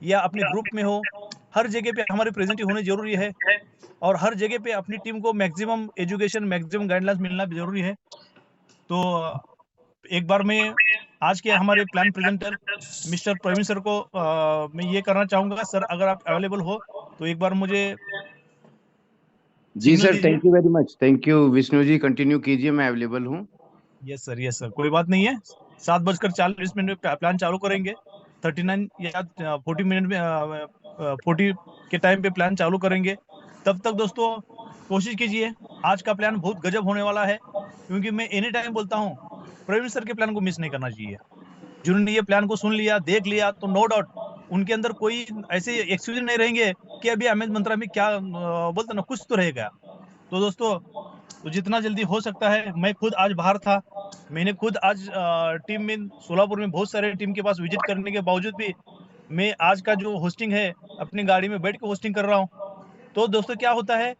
या अपने ग्रुप में हो, हर जगह पे हमारे प्रेजेंट होने जरूरी है और हर जगह पे अपनी टीम को मैक्सिमम एजुकेशन, मैक्सिमम गाइडलाइंस मिलना भी जरूरी है। तो एक बार मैं आज के हमारे plan presenter mister Praveen sir को मैं ये करना चाहूंगा। सर, अगर आप अवेलेबल हो तो एक बार मुझे जी सिग्नल सर, दीजिए। Thank you very much. Thank you Vishnu ji, continue कीजिए, मैं अवेलेबल हूँ। यस सर, यस सर, कोई बात नहीं है। 7:40 में प्लान चालू करेंगे। 39 या 40 मिनट में 40 के टाइम पे प्लान चालू करेंगे। तब तक दोस्तों कोशिश कीजिए, आज का प्लान बहुत गजब होने वाला है, क्योंकि मैं एनी टाइम बोलता हूँ प्रवीण सर के प्लान को मिस नहीं करना चाहिए। जिन्होंने ये प्लान को सुन लिया, देख लिया, तो नो डाउट उनके अंदर कोई ऐसे एक्सक्यूज नहीं रहेंगे कि अभी अमेज मंत्रा में क्या बोलते ना, कुछ तो रहेगा। तो दोस्तों, तो जितना जल्दी हो सकता है, मैं खुद आज बाहर था, मैंने खुद आज टीम में सोलापुर में बहुत सारे टीम के पास विजिट करने के बावजूद भी मैं आज का जो होस्टिंग है अपनी गाड़ी में बैठ के होस्टिंग कर रहा हूँ। तो दोस्तों क्या होता है,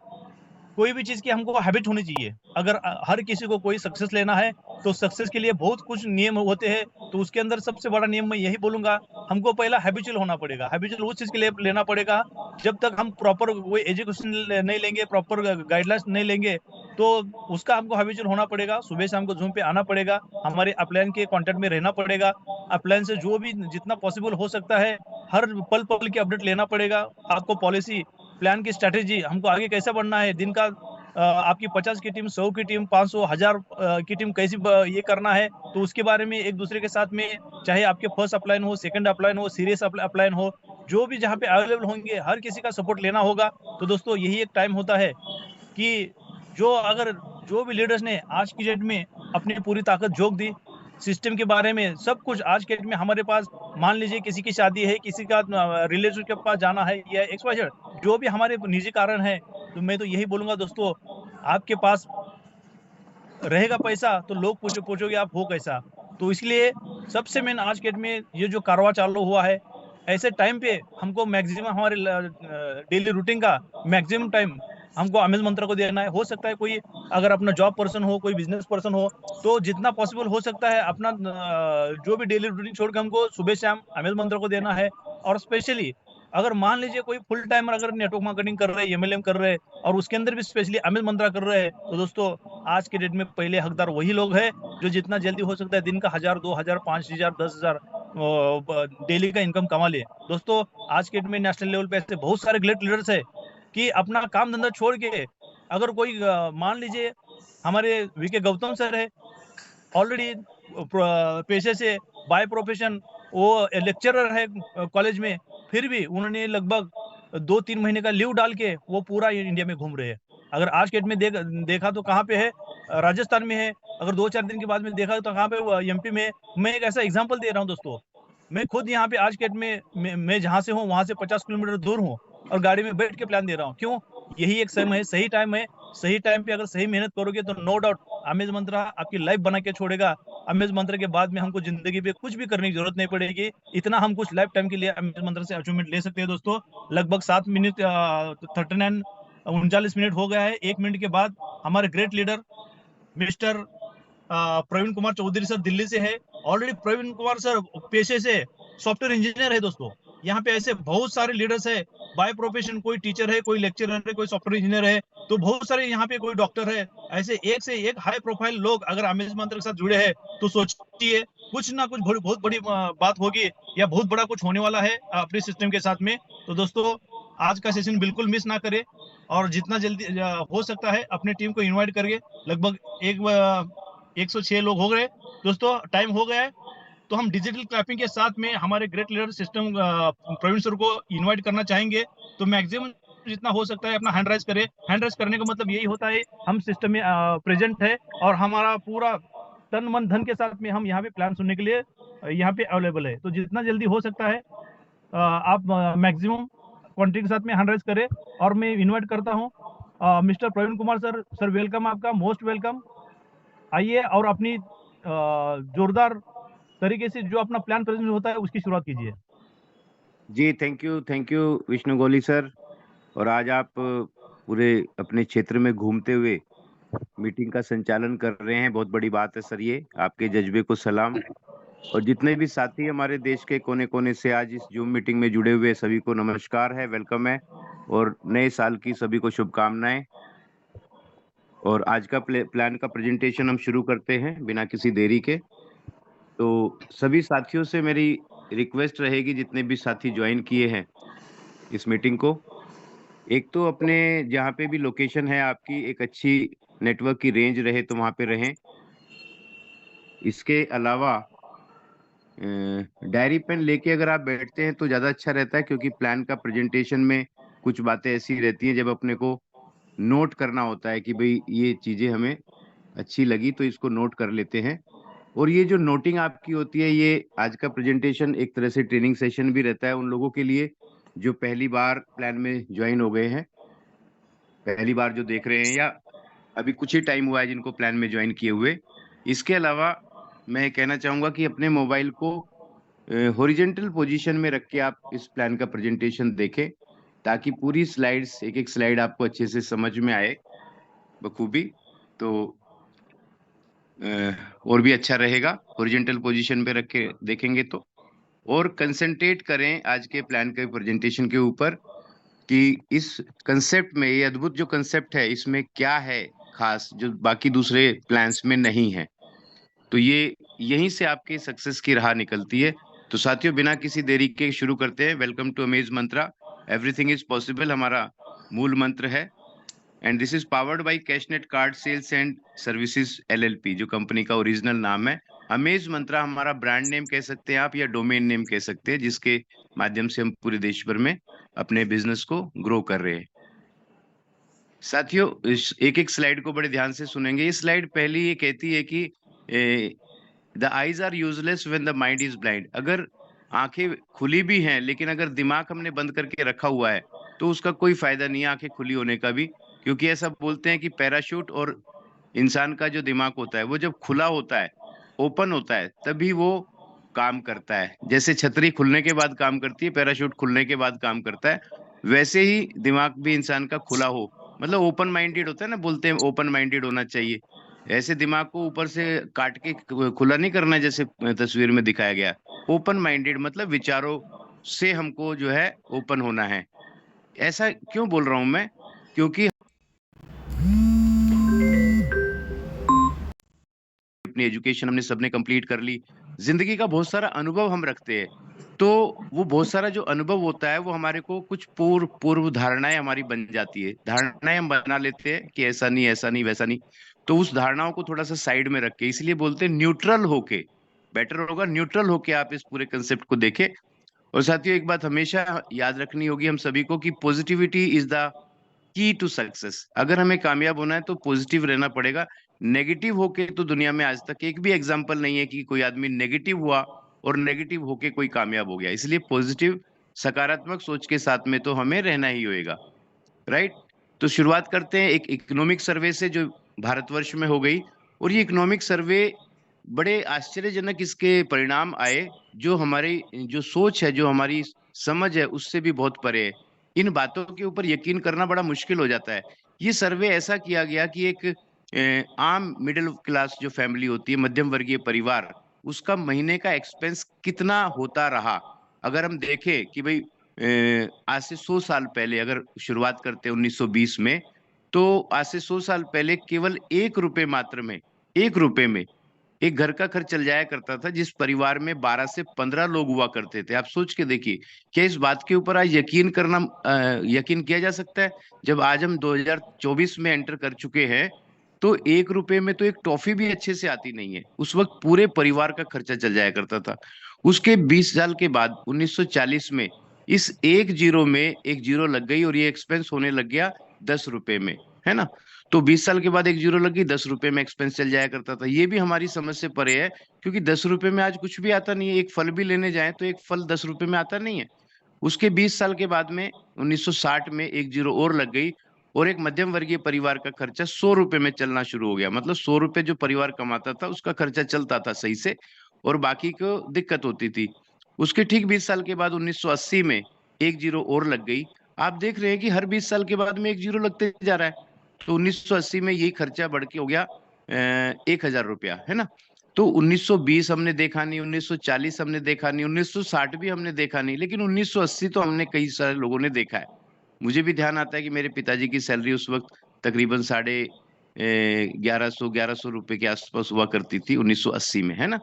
कोई भी चीज की हमको हैबिट होनी चाहिए। अगर हर किसी को कोई सक्सेस लेना है तो सक्सेस के लिए बहुत कुछ नियम होते हैं। तो उसके अंदर सबसे बड़ा नियम मैं यही बोलूंगा, हमको पहला हैबिचुअल होना पड़ेगा। हैबिचुअल उस चीज के लिए लेना पड़ेगा, जब तक हम प्रॉपर वो एजुकेशन नहीं लेंगे, प्रॉपर गाइडलाइंस नहीं लेंगे, तो उसका हमको हैबिचुअल होना पड़ेगा। सुबह से हमको जूम पे आना पड़ेगा, हमारे अपलाइन के कांटेक्ट में रहना पड़ेगा, अपलाइन से जो भी जितना पॉसिबल हो सकता है हर पल पल की अपडेट लेना पड़ेगा। आपको पॉलिसी, प्लान की स्ट्रैटेजी, हमको आगे कैसे बढ़ना है, दिन का आपकी 50 की टीम, 100 की टीम, 500, 1000 की टीम कैसी ये करना है, तो उसके बारे में एक दूसरे के साथ में, चाहे आपके फर्स्ट अपलाइन हो, सेकंड अपलाइन हो, सीरियस अपलाइन हो, जो भी जहाँ पे अवेलेबल होंगे, हर किसी का सपोर्ट लेना होगा। तो दोस्तों यही एक टाइम होता है कि जो भी लीडर्स ने आज की डेट में अपनी पूरी ताकत झोंक दी, सिस्टम के बारे में सब कुछ आज के डेट में हमारे पास, मान लीजिए किसी की शादी है, किसी का रिलेटिव के पास जाना है, या XYZ जो भी हमारे निजी कारण है, तो मैं तो यही बोलूंगा दोस्तों, आपके पास रहेगा पैसा तो लोग पूछोगे आप हो कैसा। तो इसलिए सबसे मेन आज के डेट में ये जो कारवा चालू हुआ है, ऐसे टाइम पे हमको मैक्सिमम हमारे डेली रूटीन का मैक्सिमम टाइम हमको अमेज मंत्र को देना है। हो सकता है कोई अगर अपना जॉब पर्सन हो, कोई बिजनेस पर्सन हो, तो जितना पॉसिबल हो सकता है अपना जो भी डेली रूटीन छोड़ के हमको सुबह शाम अमेज मंत्र को देना है। और स्पेशली अगर मान लीजिए कोई फुल टाइमर अगर नेटवर्क मार्केटिंग कर रहे हैं, MLM कर रहे हैं, और उसके अंदर भी स्पेशली अमेज मंत्रा कर रहे हैं, तो दोस्तों आज के डेट में पहले हकदार वही लोग हैं जो जितना जल्दी हो सकता है दिन का 1000, 2000, 5000, 10,000 डेली का इनकम कमा ले। दोस्तों आज के डेट में नेशनल लेवल पे ऐसे बहुत सारे ग्रेट लीडर्स है कि अपना काम धंधा छोड़ के, अगर कोई मान लीजिए हमारे VK गौतम सर है, ऑलरेडी पेशे से बाय प्रोफेशन वो लेक्चरर है कॉलेज में, फिर भी उन्होंने लगभग 2-3 महीने का लीव डाल के वो पूरा इंडिया में घूम रहे हैं। अगर आज के डेट में देखा तो कहाँ पे है, राजस्थान में है। अगर 2-4 दिन के बाद में देखा तो कहाँ पे, MP में है। मैं एक ऐसा एग्जांपल दे रहा हूँ दोस्तों, मैं खुद यहाँ पे आज के डेट में मैं जहाँ से हूँ वहां से 50 किलोमीटर दूर हूँ, और गाड़ी में बैठ के प्लान दे रहा हूँ। क्यों? यही एक समय है, सही टाइम है। सही टाइम पे अगर सही मेहनत करोगे तो नो डाउट अमेज मंत्रा आपकी लाइफ बना के छोड़ेगा। अमेज मंत्र के बाद में हमको जिंदगी पे कुछ भी करने की जरूरत नहीं पड़ेगी। इतना हम कुछ लाइफ टाइम के लिए अमेज मंत्र से अचीवमेंट ले सकते हैं दोस्तों। लगभग 7 मिनट 39 39 हो गया है। 1 मिनट के बाद हमारे great leader mister Praveen Kumar Chaudhary sir Delhi से है। ऑलरेडी प्रवीण कुमार सर पेशे से सॉफ्टवेयर इंजीनियर है दोस्तों। यहाँ पे ऐसे बहुत सारे लीडर्स है, बाय प्रोफेशन कोई टीचर है, कोई लेक्चरर है, कोई सॉफ्टवेयर इंजीनियर है, तो बहुत सारे यहाँ पे कोई डॉक्टर है। ऐसे एक से एक हाई प्रोफाइल लोग अगर अमेज मंत्र के साथ जुड़े हैं, तो सोचिए कुछ ना कुछ बहुत बड़ी बात होगी, या बहुत बड़ा कुछ होने वाला है अपने सिस्टम के साथ में। तो दोस्तों आज का सेशन बिल्कुल मिस ना करें, और जितना जल्दी हो सकता है अपनी टीम को इन्वाइट करिए। लगभग 106 लोग हो गए दोस्तों, टाइम हो गया है। तो हम डिजिटल क्लैपिंग के साथ में हमारे great leader mister Praveen sir को इनवाइट करना चाहेंगे। तो मैक्सिमम जितना हो सकता है अपना हैंड राइज करें। हैंड राइज करने का मतलब यही होता है हम सिस्टम में प्रेजेंट है, और हमारा पूरा तन मन धन के साथ में हम यहाँ पे प्लान सुनने के लिए यहाँ पे अवेलेबल है। तो जितना जल्दी हो सकता है आप मैक्सिमम क्वांटिटी के साथ में हैंड राइज करें। और मैं इन्वाइट करता हूँ mister Praveen Kumar sir. Sir welcome, आपका मोस्ट वेलकम। आइए और अपनी जोरदार तरीके से जो अपना प्लान प्रेजेंट होता है उसकी शुरुआत कीजिए। जी थैंक यू विष्णु गोली सर। और आज आप पूरे अपने क्षेत्र में घूमते हुए मीटिंग का संचालन कर रहे हैं, बहुत बड़ी बात है सर। ये आपके जज्बे को सलाम। और जितने भी साथी हमारे देश के कोने कोने से आज इस जूम मीटिंग में जुड़े हुए सभी को नमस्कार है, वेलकम है और नए साल की सभी को शुभकामनाएं। और आज का प्लान का प्रेजेंटेशन हम शुरू करते हैं बिना किसी देरी के। तो सभी साथियों से मेरी रिक्वेस्ट रहेगी, जितने भी साथी ज्वाइन किए हैं इस मीटिंग को, एक तो अपने जहाँ पे भी लोकेशन है आपकी एक अच्छी नेटवर्क की रेंज रहे तो वहाँ पे रहें। इसके अलावा डायरी पेन लेके अगर आप बैठते हैं तो ज़्यादा अच्छा रहता है, क्योंकि प्लान का प्रेजेंटेशन में कुछ बातें ऐसी रहती हैं जब अपने को नोट करना होता है कि भाई ये चीज़ें हमें अच्छी लगी तो इसको नोट कर लेते हैं। और ये जो नोटिंग आपकी होती है, ये आज का प्रेजेंटेशन एक तरह से ट्रेनिंग सेशन भी रहता है उन लोगों के लिए जो पहली बार प्लान में ज्वाइन हो गए हैं, पहली बार जो देख रहे हैं या अभी कुछ ही टाइम हुआ है जिनको प्लान में ज्वाइन किए हुए। इसके अलावा मैं कहना चाहूंगा कि अपने मोबाइल को हॉरिजेंटल पोजीशन में रख के आप इस प्लान का प्रेजेंटेशन देखें, ताकि पूरी स्लाइड्स एक एक स्लाइड आपको अच्छे से समझ में आए बखूबी। तो और भी अच्छा रहेगा हॉरिजेंटल पोजीशन पे रख के देखेंगे तो। और कंसंट्रेट करें आज के प्लान के प्रेजेंटेशन के ऊपर कि इस कंसेप्ट में, ये अद्भुत जो कंसेप्ट है, इसमें क्या है खास जो बाकी दूसरे प्लान्स में नहीं है। तो ये यहीं से आपकी सक्सेस की राह निकलती है। तो साथियों, बिना किसी देरी के शुरू करते हैं। Welcome to Amaze Mantra, everything is possible हमारा मूल मंत्र है। And this is powered by Cashnet card sales and services LLP, जो कंपनी का ओरिजिनल नाम है। अमेज मंत्रा हमारा ब्रांड नेम कह सकते हैं आप, या डोमेन नेम कह सकते हैं, जिसके माध्यम से हम पूरे देश भर में अपने बिजनेस को ग्रो कर रहे हैं। साथियों, इस एक एक स्लाइड को बड़े ध्यान से सुनेंगे। ये स्लाइड पहली ये कहती है कि the eyes are useless when the mind is blind. अगर आंखें खुली भी हैं लेकिन अगर दिमाग हमने बंद करके रखा हुआ है तो उसका कोई फायदा नहीं है आंखें खुली होने का भी। क्योंकि ऐसा बोलते हैं कि पैराशूट और इंसान का जो दिमाग होता है वो जब खुला होता है, ओपन होता है, तभी वो काम करता है। जैसे छतरी खुलने के बाद काम करती है, पैराशूट खुलने के बाद काम करता है, वैसे ही दिमाग भी इंसान का खुला हो, मतलब ओपन माइंडेड होता है ना, बोलते हैं ओपन माइंडेड होना चाहिए। ऐसे दिमाग को ऊपर से काट के खुला नहीं करना है, जैसे तस्वीर में दिखाया गया। ओपन माइंडेड मतलब विचारों से हमको जो है ओपन होना है। ऐसा क्यों बोल रहा हूं मैं? क्योंकि अपनी एजुकेशन हमने सबने कंप्लीट कर ली, जिंदगी का बहुत सारा अनुभव हम रखते हैं। तो वो बहुत सारा जो अनुभव होता है वो हमारे को कुछ पूर्व धारणाएं हमारी बन जाती है, धारणाएं हम बना लेते हैं कि ऐसा नहीं, ऐसा नहीं, वैसा नहीं। तो उस धारणाओं को थोड़ा सा साइड में रख के, इसलिए बोलते हैं न्यूट्रल होके, बेटर होगा न्यूट्रल होके आप इस पूरे कंसेप्ट को देखें। और साथियों, एक बात हमेशा याद रखनी होगी हम सभी को कि positivity is the key to success. अगर हमें कामयाब होना है तो पॉजिटिव रहना पड़ेगा। नेगेटिव होके तो दुनिया में आज तक एक भी एग्जांपल नहीं है कि कोई आदमी नेगेटिव हुआ और नेगेटिव होके कोई कामयाब हो गया। इसलिए पॉजिटिव, सकारात्मक सोच के साथ में तो हमें रहना ही होएगा, राइट। तो शुरुआत करते हैं एक इकोनॉमिक सर्वे से जो भारतवर्ष में हो गई। और ये इकोनॉमिक सर्वे बड़े आश्चर्यजनक इसके परिणाम आए, जो हमारी जो सोच है, जो हमारी समझ है, उससे भी बहुत परे है। इन बातों के ऊपर यकीन करना बड़ा मुश्किल हो जाता है। ये सर्वे ऐसा किया गया कि एक आम मिडिल क्लास जो फैमिली होती है, मध्यम वर्गीय परिवार, उसका महीने का एक्सपेंस कितना होता रहा। अगर हम देखें कि भाई आज से 100 साल पहले अगर शुरुआत करते हैं 1920 में, तो आज से 100 साल पहले केवल 1 रुपए मात्र में, 1 रुपए में एक घर का खर्च चल जाया करता था, जिस परिवार में 12 से 15 लोग हुआ करते थे। आप सोच के देखिए, क्या इस बात के ऊपर आज यकीन किया जा सकता है? जब आज हम 2024 में एंटर कर चुके हैं, तो 1 रुपए में तो एक टॉफी भी अच्छे से आती नहीं है। उस वक्त पूरे परिवार का खर्चा चल जाया करता था। उसके 20 साल के बाद 1940 में इस एक जीरो में एक जीरो लग गई और ये एक्सपेंस होने लग गया 10 रुपए में, है ना। तो 20 साल के बाद एक जीरो लगी, 10 रुपए में एक्सपेंस चल जाया करता था। ये भी हमारी समझ से परे है, क्योंकि 10 रुपए में आज कुछ भी आता नहीं है। एक फल भी लेने जाए तो एक फल 10 रुपए में आता नहीं है। उसके 20 साल के बाद में 1960 में एक जीरो और लग गई और एक मध्यम वर्गीय परिवार का खर्चा 100 रुपए में चलना शुरू हो गया। मतलब 100 रुपए जो परिवार कमाता था उसका खर्चा चलता था सही से, और बाकी को दिक्कत होती थी। उसके ठीक 20 साल के बाद 1980 में एक जीरो और लग गई। आप देख रहे हैं कि हर 20 साल के बाद में एक जीरो लगते जा रहा है। तो 1980 में यही खर्चा बढ़ के हो गया 1,000 रुपया, है ना। तो 1920 हमने देखा नहीं, 1940 हमने देखा नहीं, 1960 भी हमने देखा नहीं, लेकिन 1980 तो हमने कई सारे लोगों ने देखा है। मुझे भी ध्यान आता है कि मेरे पिताजी की सैलरी उस वक्त तकरीबन साढ़े 1100 रुपए के आसपास हुआ करती थी 1980 में, है ना।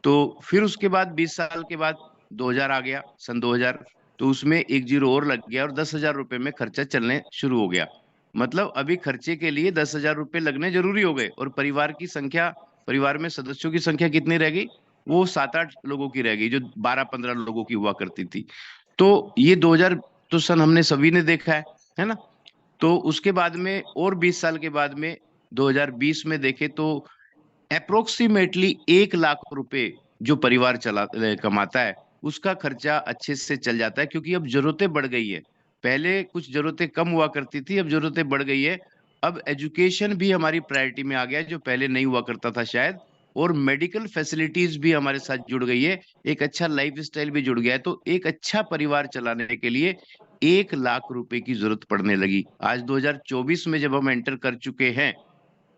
तो फिर उसके बाद 20 साल के बाद 2000 आ गया, सन 2000। तो उसमें एक जीरो और लग गया और 10,000 रुपए में खर्चा चलने शुरू हो गया। मतलब अभी खर्चे के लिए 10,000 रुपए लगने जरूरी हो गए, और परिवार की संख्या, परिवार में सदस्यों की संख्या कितनी रह गई? वो 7-8 लोगों की रह गई, जो 12-15 लोगों की हुआ करती थी। तो ये 2000 तो सन हमने सभी ने देखा है ना। तो उसके बाद में और 20 साल के बाद में 2020 में देखे तो अप्रोक्सीमेटली 1 लाख रुपए जो परिवार कमाता है, उसका खर्चा अच्छे से चल जाता है, क्योंकि अब जरूरतें बढ़ गई है। पहले कुछ जरूरतें कम हुआ करती थी, अब जरूरतें बढ़ गई है। अब एजुकेशन भी हमारी प्रायोरिटी में आ गया है, जो पहले नहीं हुआ करता था शायद। और मेडिकल फैसिलिटीज भी हमारे साथ जुड़ गई है, एक अच्छा लाइफ स्टाइल भी जुड़ गया है। तो एक अच्छा परिवार चलाने के लिए 1 लाख रुपए की जरूरत पड़ने लगी। आज 2024 में जब हम एंटर कर चुके हैं,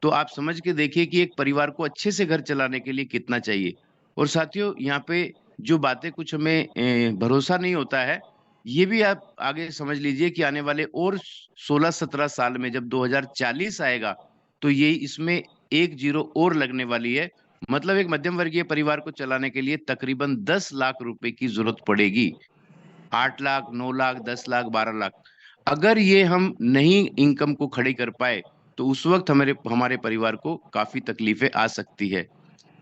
तो आप समझ के देखिए कि एक परिवार को अच्छे से घर चलाने के लिए कितना चाहिए। और साथियों, यहाँ पे जो बातें कुछ हमें भरोसा नहीं होता है, ये भी आप आगे समझ लीजिए कि आने वाले और 16-17 साल में जब 2040 आएगा, तो ये इसमें एक जीरो और लगने वाली है। मतलब एक मध्यम वर्गीय परिवार को चलाने के लिए तकरीबन 10 लाख रुपए की जरूरत पड़ेगी। 8 लाख, 9 लाख, 10 लाख, 12 लाख, अगर ये हम नहीं इनकम को खड़ी कर पाए, तो उस वक्त हमारे हमारे परिवार को काफी तकलीफें आ सकती है।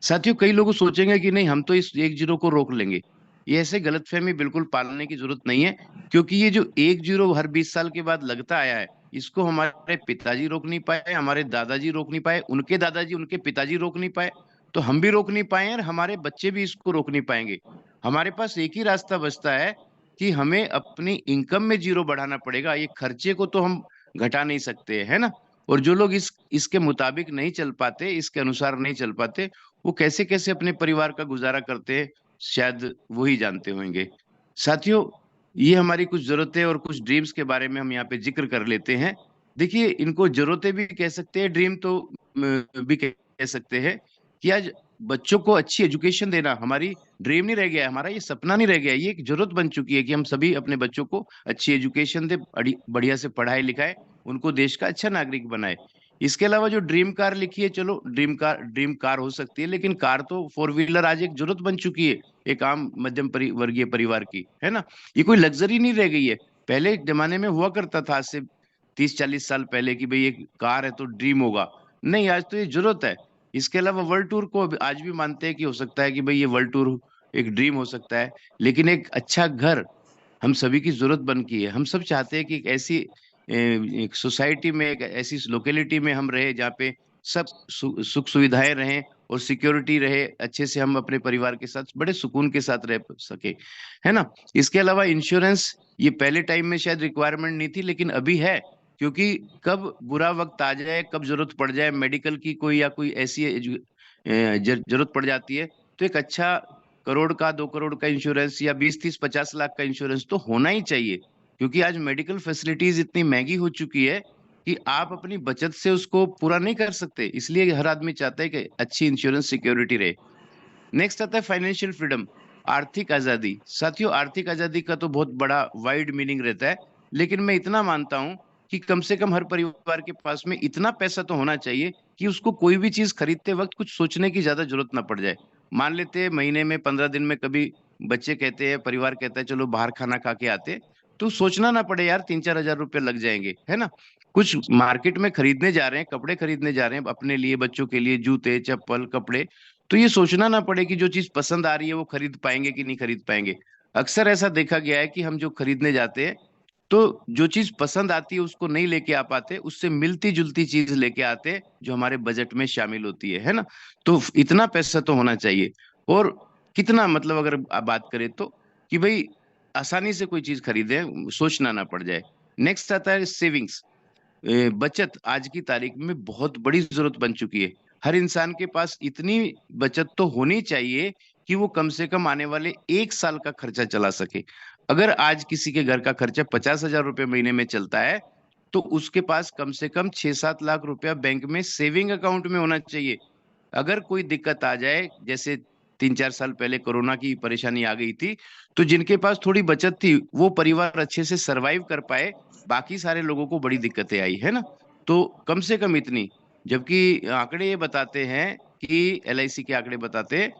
साथियों, कई लोग सोचेंगे कि नहीं, हम तो इस एक जीरो को रोक लेंगे। ये ऐसे गलतफहमी बिल्कुल पालने की जरूरत नहीं है, क्योंकि ये जो एक जीरो हर 20 साल के बाद लगता आया है, इसको हमारे पिताजी रोक नहीं पाए, हमारे दादाजी रोक नहीं पाए, उनके दादाजी, उनके पिताजी रोक नहीं पाए, तो हम भी रोक नहीं पाए, और हमारे बच्चे भी इसको रोक नहीं पाएंगे। हमारे पास एक ही रास्ता बचता है कि हमें अपनी इनकम में जीरो बढ़ाना पड़ेगा। ये खर्चे को तो हम घटा नहीं सकते, है ना। और जो लोग इसके मुताबिक नहीं चल पाते, इसके अनुसार नहीं चल पाते, वो कैसे कैसे अपने परिवार का गुजारा करते हैं, शायद वो ही जानते होंगे। साथियों, ये हमारी कुछ जरूरतें और कुछ ड्रीम्स के बारे में हम यहाँ पे जिक्र कर लेते हैं। देखिए, इनको जरूरतें भी कह सकते हैं, ड्रीम तो भी कह सकते हैं। कि आज बच्चों को अच्छी एजुकेशन देना हमारी ड्रीम नहीं रह गया है, हमारा ये सपना नहीं रह गया है, ये एक जरूरत बन चुकी है कि हम सभी अपने बच्चों को अच्छी एजुकेशन दे, बढ़िया से पढ़ाई लिखाए, उनको देश का अच्छा नागरिक बनाए। इसके अलावा जो ड्रीम कार लिखी है, चलो ड्रीम कार हो सकती है, लेकिन कार तो फोर व्हीलर आज एक जरूरत बन चुकी है, एक आम मध्यम वर्गीय परिवार की, है ना। ये कोई लग्जरी नहीं रह गई है। पहले जमाने में हुआ करता था, आज से 30-40 साल पहले, कि भाई एक कार है तो ड्रीम होगा। नहीं, आज तो ये जरूरत है। इसके अलावा वर्ल्ड टूर को आज भी मानते हैं कि हो सकता है कि भाई ये वर्ल्ड टूर एक ड्रीम हो सकता है, लेकिन एक अच्छा घर हम सभी की जरूरत बन की है। हम सब चाहते हैं कि एक ऐसी एक सोसाइटी में, एक ऐसी लोकेलिटी में हम रहे जहाँ पे सब सुख सुविधाएं रहें और सिक्योरिटी रहे, अच्छे से हम अपने परिवार के साथ बड़े सुकून के साथ रह सके, है ना। इसके अलावा इंश्योरेंस, ये पहले टाइम में शायद रिक्वायरमेंट नहीं थी, लेकिन अभी है। क्योंकि कब बुरा वक्त आ जाए, कब जरूरत पड़ जाए मेडिकल की कोई, या कोई ऐसी जरूरत पड़ जाती है, तो एक अच्छा 1 करोड़ का, 2 करोड़ का इंश्योरेंस, या 20-30-50 लाख का इंश्योरेंस तो होना ही चाहिए। क्योंकि आज मेडिकल फैसिलिटीज इतनी महंगी हो चुकी है कि आप अपनी बचत से उसको पूरा नहीं कर सकते, इसलिए हर आदमी चाहता है कि अच्छी इंश्योरेंस सिक्योरिटी रहे। नेक्स्ट आता है फाइनेंशियल फ्रीडम, आर्थिक आजादी। साथियों, आर्थिक आजादी का तो बहुत बड़ा वाइड मीनिंग रहता है, लेकिन मैं इतना मानता हूं कि कम से कम हर परिवार के पास में इतना पैसा तो होना चाहिए कि उसको कोई भी चीज खरीदते वक्त कुछ सोचने की ज्यादा जरूरत ना पड़ जाए। मान लेते हैं महीने में 15 दिन में कभी बच्चे कहते हैं, परिवार कहता है चलो बाहर खाना खा के आते हैं, तो सोचना ना पड़े यार 3-4 हजार रुपये लग जाएंगे, है ना। कुछ मार्केट में खरीदने जा रहे हैं, कपड़े खरीदने जा रहे हैं अपने लिए, बच्चों के लिए जूते चप्पल कपड़े, तो ये सोचना ना पड़े कि जो चीज पसंद आ रही है वो खरीद पाएंगे कि नहीं खरीद पाएंगे। अक्सर ऐसा देखा गया है कि हम जो खरीदने जाते हैं, तो जो चीज पसंद आती है उसको नहीं लेके आ पाते, उससे मिलती जुलती चीज लेके आते हैं जो हमारे बजट में शामिल होती है ना। तो इतना पैसा तो होना चाहिए। और कितना, मतलब अगर आप बात करें तो, कि भाई आसानी से कोई चीज खरीदे, सोचना ना पड़ जाए। नेक्स्ट आता है सेविंग्स, बचत आज की तारीख में बहुत बड़ी जरूरत बन चुकी है। हर इंसान के पास इतनी बचत तो होनी चाहिए कि वो कम से कम आने वाले 1 साल का खर्चा चला सके। अगर आज किसी के घर का खर्चा 50,000 रुपये महीने में चलता है, तो उसके पास कम से कम 6-7 लाख रुपया बैंक में सेविंग अकाउंट में होना चाहिए। अगर कोई दिक्कत आ जाए, जैसे 3-4 साल पहले कोरोना की परेशानी आ गई थी, तो जिनके पास थोड़ी बचत थी वो परिवार अच्छे से सरवाइव कर पाए, बाकी सारे लोगों को बड़ी दिक्कतें आई, है ना। तो कम से कम इतनी, जबकि आंकड़े ये बताते हैं कि एलआईसी के आंकड़े बताते हैं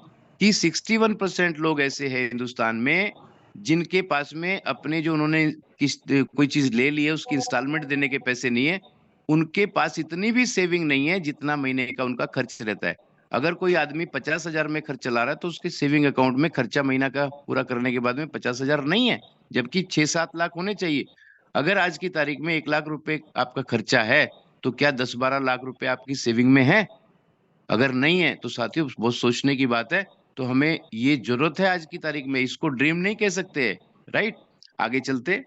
कि 61% लोग ऐसे हैं हिंदुस्तान में जिनके पास में अपने जो उन्होंने किस्त कोई चीज ले ली है उसकी इंस्टॉलमेंट देने के पैसे नहीं है, उनके पास इतनी भी सेविंग नहीं है जितना महीने का उनका खर्च रहता है। अगर कोई आदमी 50,000 में खर्च चला रहा है तो उसके सेविंग अकाउंट में खर्चा महीना का पूरा करने के बाद में 50,000 नहीं है, जबकि 6-7 लाख होने चाहिए। अगर आज की तारीख में 1 लाख रुपए आपका खर्चा है, तो क्या 10-12 लाख रुपए आपकी सेविंग में है? अगर नहीं है तो साथियों बहुत सोचने की बात है। तो हमें ये जरूरत है आज की तारीख में, इसको ड्रीम नहीं कह सकते, राइट। आगे चलते,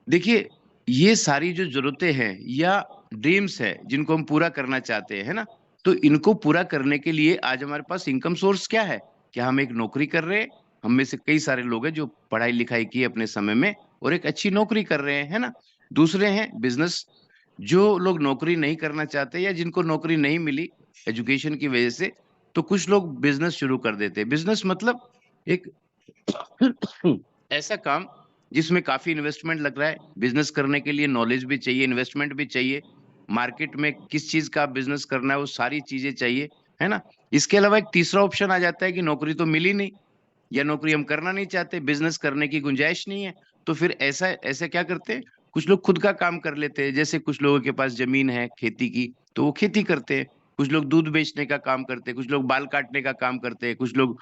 देखिए, ये सारी जो जरूरतें हैं या ड्रीम्स है जिनको हम पूरा करना चाहते हैं, है ना, तो इनको पूरा करने के लिए आज हमारे पास इनकम सोर्स क्या है? क्या हम एक नौकरी कर रहे हैं? हम में से कई सारे लोग हैं जो पढ़ाई लिखाई की अपने समय में और एक अच्छी नौकरी कर रहे हैं, है ना। दूसरे हैं बिजनेस। जो लोग नौकरी नहीं करना चाहते या जिनको नौकरी नहीं मिली एजुकेशन की वजह से, तो कुछ लोग बिजनेस शुरू कर देते हैं। बिजनेस मतलब एक ऐसा काम जिसमें काफी इन्वेस्टमेंट लग रहा है। बिजनेस करने के लिए नॉलेज भी चाहिए, इन्वेस्टमेंट भी चाहिए, मार्केट में किस चीज का बिजनेस करना है वो सारी चीजें चाहिए, है ना। इसके अलावा एक तीसरा ऑप्शन आ जाता है कि नौकरी तो मिली नहीं या नौकरी हम करना नहीं चाहते, बिजनेस करने की गुंजाइश नहीं है, तो फिर ऐसा ऐसे क्या करते हैं, कुछ लोग खुद का काम कर लेते हैं। जैसे कुछ लोगों के पास जमीन है खेती की, तो वो खेती करते हैं। कुछ लोग दूध बेचने का काम करते हैं, कुछ लोग बाल काटने का काम करते हैं, कुछ लोग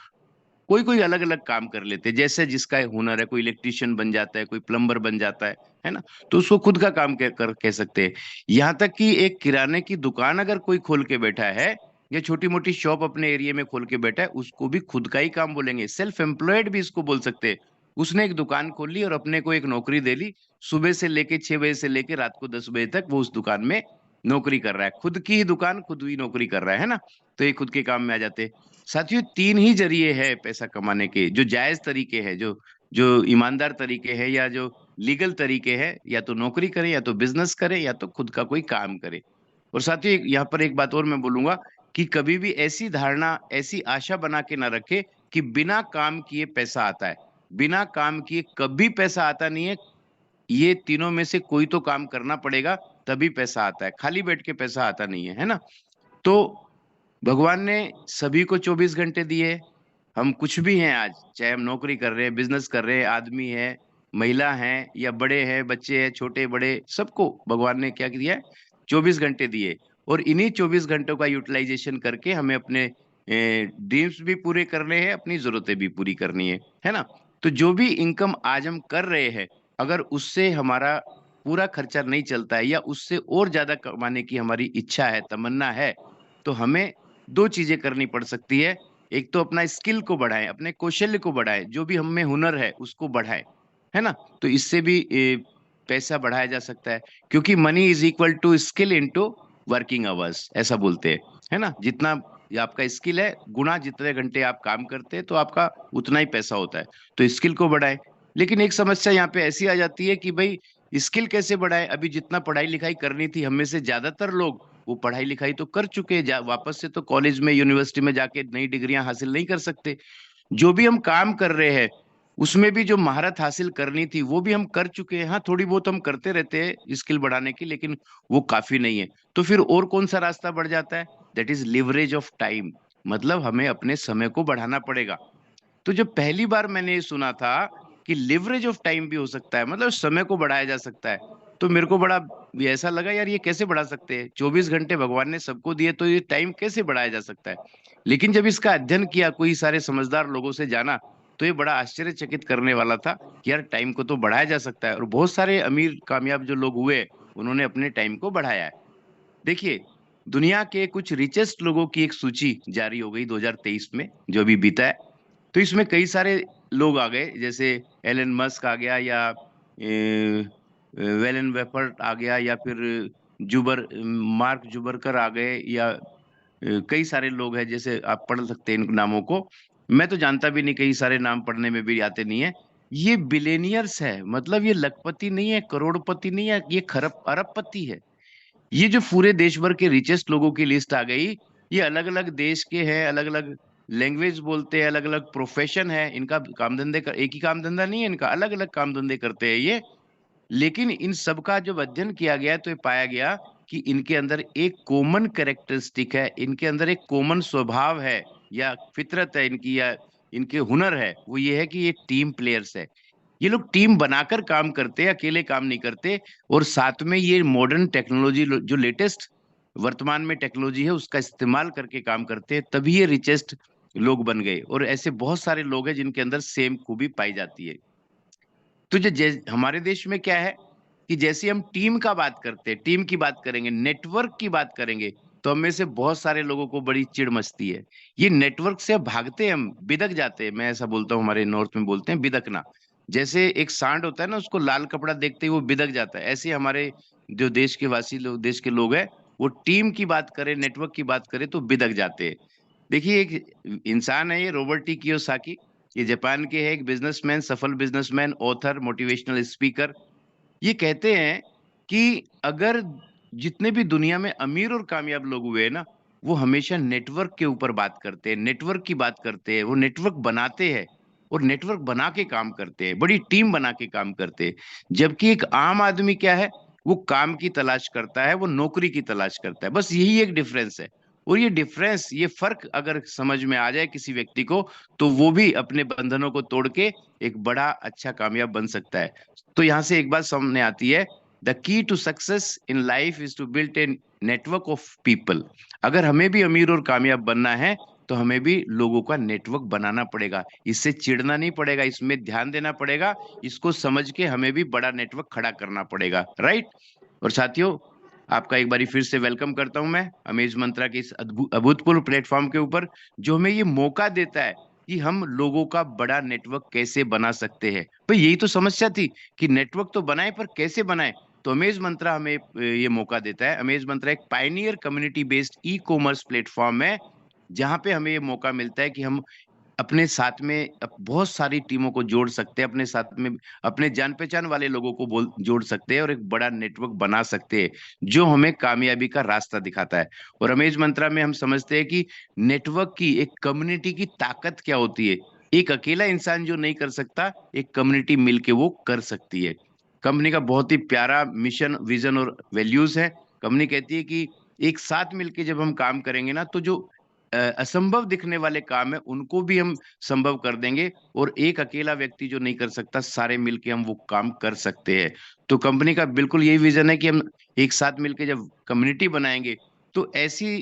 कोई कोई अलग अलग काम कर लेते हैं, जैसे जिसका हुनर है। कोई इलेक्ट्रिशियन बन जाता है, कोई प्लम्बर बन जाता है ना। तो उसको खुद का काम कह सकते हैं। यहाँ तक कि एक किराने की दुकान अगर कोई खोल के बैठा है या छोटी मोटी शॉप अपने एरिया में खोल के बैठा है, उसको भी खुद का ही काम बोलेंगे, सेल्फ एम्प्लॉयड भी इसको बोल सकते हैं। उसने एक दुकान खोल ली और अपने को एक नौकरी दे ली, सुबह से लेके 6 बजे से लेके रात को 10 बजे तक वो उस दुकान में नौकरी कर रहा है, खुद की ही दुकान खुद ही नौकरी कर रहा है ना। तो ये खुद के काम में आ जाते हैं। साथियों, तीन ही जरिए है पैसा कमाने के, जो जायज तरीके हैं, जो जो ईमानदार तरीके हैं या जो लीगल तरीके हैं, या तो नौकरी करें या तो बिजनेस करें या तो खुद का कोई काम करे। और साथियों यहाँ पर एक बात और मैं बोलूंगा कि कभी भी ऐसी धारणा, ऐसी आशा बना के ना रखे कि बिना काम किए पैसा आता है। बिना काम किए कभी पैसा आता नहीं है। ये तीनों में से कोई तो काम करना पड़ेगा, तभी पैसा आता है। खाली बैठ के पैसा आता नहीं है, है ना। तो भगवान ने सभी को 24 घंटे दिए। हम कुछ भी हैं आज, चाहे हम नौकरी कर रहे हैं, बिजनेस कर रहे हैं, आदमी है, महिला है, या बड़े हैं, बच्चे हैं, छोटे बड़े, सबको भगवान ने क्या दिया है? 24 घंटे दिए। और इन्हीं 24 घंटों का यूटिलाइजेशन करके हमें अपने ड्रीम्स भी पूरे करने हैं, अपनी जरूरतें भी पूरी करनी है ना। तो जो भी इनकम आज हम कर रहे हैं, अगर उससे हमारा पूरा खर्चा नहीं चलता है या उससे और ज्यादा कमाने की हमारी इच्छा है, तमन्ना है, तो हमें दो चीजें करनी पड़ सकती है। एक तो अपना स्किल को बढ़ाएं, अपने कौशल्य को बढ़ाएं, जो भी हम में हुनर है उसको बढ़ाएं, है ना। तो इससे भी पैसा बढ़ाया जा सकता है, क्योंकि money is equal to skill into working hours, ऐसा बोलते हैं, है ना। जितना ये आपका स्किल है, गुना जितने घंटे आप काम करते हैं, तो आपका उतना ही पैसा होता है। तो स्किल को बढ़ाएं। लेकिन एक समस्या यहाँ पे ऐसी आ जाती है कि भाई स्किल कैसे बढ़ाएं? अभी जितना पढ़ाई लिखाई करनी थी, हम में से ज्यादातर लोग वो पढ़ाई लिखाई तो कर चुके हैं, वापस से तो कॉलेज में यूनिवर्सिटी में जाके नई डिग्रियां हासिल नहीं कर सकते। जो भी हम काम कर रहे हैं उसमें भी जो महारत हासिल करनी थी वो भी हम कर चुके हैं। हाँ, थोड़ी बहुत हम करते रहते हैं स्किल बढ़ाने की, लेकिन वो काफी नहीं है। तो फिर और कौन सा रास्ता बढ़ जाता है? That is leverage of time. मतलब हमें अपने समय को बढ़ाना पड़ेगा। तो जब पहली बार मैंने ये सुना था कि लिवरेज ऑफ टाइम भी हो सकता है, मतलब समय को बढ़ाया जा सकता है, तो मेरे को बड़ा भी ऐसा लगा, यार ये कैसे बढ़ा सकते हैं? 24 घंटे भगवान ने सबको दिए, तो ये टाइम कैसे बढ़ाया जा सकता है? लेकिन जब इसका अध्ययन किया, कोई सारे समझदार लोगों से जाना, तो ये बड़ा आश्चर्यचकित करने वाला था कि यार टाइम को तो बढ़ाया जा सकता है। और बहुत सारे अमीर कामयाब जो लोग हुए, उन्होंने अपने टाइम को बढ़ाया है। देखिए, दुनिया के कुछ रिचेस्ट लोगों की एक सूची जारी हो गई 2023 में, जो अभी बीता है। तो इसमें कई सारे लोग आ गए, जैसे एलन मस्क आ गया, या वेलन वेफर्ट आ गया, या फिर मार्क जुबरकर आ गए, या कई सारे लोग हैं, जैसे आप पढ़ सकते हैं इन नामों को। मैं तो जानता भी नहीं, कई सारे नाम पढ़ने में भी आते नहीं है। ये बिलेनियर्स है, मतलब ये लखपति नहीं है, करोड़पति नहीं है, ये खरब अरबपति है। ये जो पूरे देश भर के रिचेस्ट लोगों की लिस्ट आ गई, ये अलग अलग देश के हैं, अलग अलग लैंग्वेज बोलते हैं, अलग अलग प्रोफेशन है इनका, काम धंधे का एक ही काम धंधा नहीं है इनका, अलग अलग काम धंधे करते हैं ये। लेकिन इन सब का जब अध्ययन किया गया तो ये पाया गया कि इनके अंदर एक कॉमन कैरेक्टरिस्टिक है, इनके अंदर एक कॉमन स्वभाव है या फितरत है इनकी, या इनके हुनर है, वो ये है कि ये टीम प्लेयर्स है। ये लोग टीम बनाकर काम करते हैं, अकेले काम नहीं करते। और साथ में ये मॉडर्न टेक्नोलॉजी, जो लेटेस्ट वर्तमान में टेक्नोलॉजी है उसका इस्तेमाल करके काम करते हैं, तभी ये रिचेस्ट लोग बन गए। और ऐसे बहुत सारे लोग हैं जिनके अंदर सेम खूबी पाई जाती है। तो हमारे देश में क्या है कि जैसे हम टीम का बात करते हैं, टीम की बात करेंगे, नेटवर्क की बात करेंगे, तो हम में से बहुत सारे लोगों को बड़ी चिढ़ मचती है। ये नेटवर्क से भागते हैं, हम बिदक जाते हैं। मैं ऐसा बोलता हूँ, हमारे नॉर्थ में बोलते हैं बिदकना। जैसे एक सांड होता है ना, उसको लाल कपड़ा देखते ही वो बिदक जाता है, ऐसे हमारे जो देश के वासी लोग, देश के लोग हैं, वो टीम की बात करें, नेटवर्क की बात करें तो बिदक जाते हैं। देखिए, एक इंसान है ये, रॉबर्ट टी कियोसाकी। ये जापान के है, एक बिजनेसमैन, सफल बिजनेसमैन, ऑथर, मोटिवेशनल स्पीकर। ये कहते हैं कि अगर जितने भी दुनिया में अमीर और कामयाब लोग हुए हैं ना, वो हमेशा नेटवर्क के ऊपर बात करते हैं, नेटवर्क की बात करते हैं, वो नेटवर्क बनाते हैं और नेटवर्क बना के काम करते हैं, बड़ी टीम बना के काम करते हैं। जबकि एक आम आदमी क्या है, वो काम की तलाश करता है, वो नौकरी की तलाश करता है, बस यही एक डिफरेंस है। और ये डिफरेंस, ये फर्क अगर समझ में आ जाए किसी व्यक्ति को, तो वो भी अपने बंधनों को तोड़ के एक बड़ा अच्छा कामयाब बन सकता है। तो यहां से एक बात सामने आती है, the key to success in life is to build a network of people. अगर हमें भी अमीर और कामयाब बनना है तो हमें भी लोगों का नेटवर्क बनाना पड़ेगा। इससे चिढ़ना नहीं पड़ेगा, इसमें ध्यान देना पड़ेगा, इसको समझ के हमें भी बड़ा नेटवर्क खड़ा करना पड़ेगा, राइट। और साथियों, आपका एक बारी फिर से वेलकम करता हूं मैं अमेज मंत्रा के इस अभूतपूर्व प्लेटफॉर्म के ऊपर, जो हमें ये मौका देता है कि हम लोगों का बड़ा नेटवर्क कैसे बना सकते हैं। भाई यही तो समस्या थी कि नेटवर्क तो बनाए पर कैसे बनाए। तो अमेज मंत्रा हमें ये मौका देता है। अमेज मंत्रा एक Pioneer community based e commerce platform है, जहां पे हमें ये मौका मिलता है कि हम अपने साथ में बहुत सारी टीमों को जोड़ सकते हैं, अपने साथ में अपने जान पहचान वाले लोगों को जोड़ सकते हैं और एक बड़ा नेटवर्क बना सकते हैं, जो हमें कामयाबी का रास्ता दिखाता है। और अमेज मंत्रा में हम समझते हैं कि नेटवर्क की, एक कम्युनिटी की ताकत क्या होती है। एक अकेला इंसान जो नहीं कर सकता, एक कम्युनिटी मिलके वो कर सकती है। कंपनी का बहुत ही प्यारा मिशन, विजन और वैल्यूज है। कंपनी कहती है कि एक साथ मिलके जब हम काम करेंगे ना, तो जो असंभव दिखने वाले काम है उनको भी हम संभव कर देंगे, और एक अकेला व्यक्ति जो नहीं कर सकता, सारे मिलके हम वो काम कर सकते हैं। तो कंपनी का बिल्कुल यही विजन है कि हम एक साथ मिलके जब कम्युनिटी बनाएंगे, तो ऐसी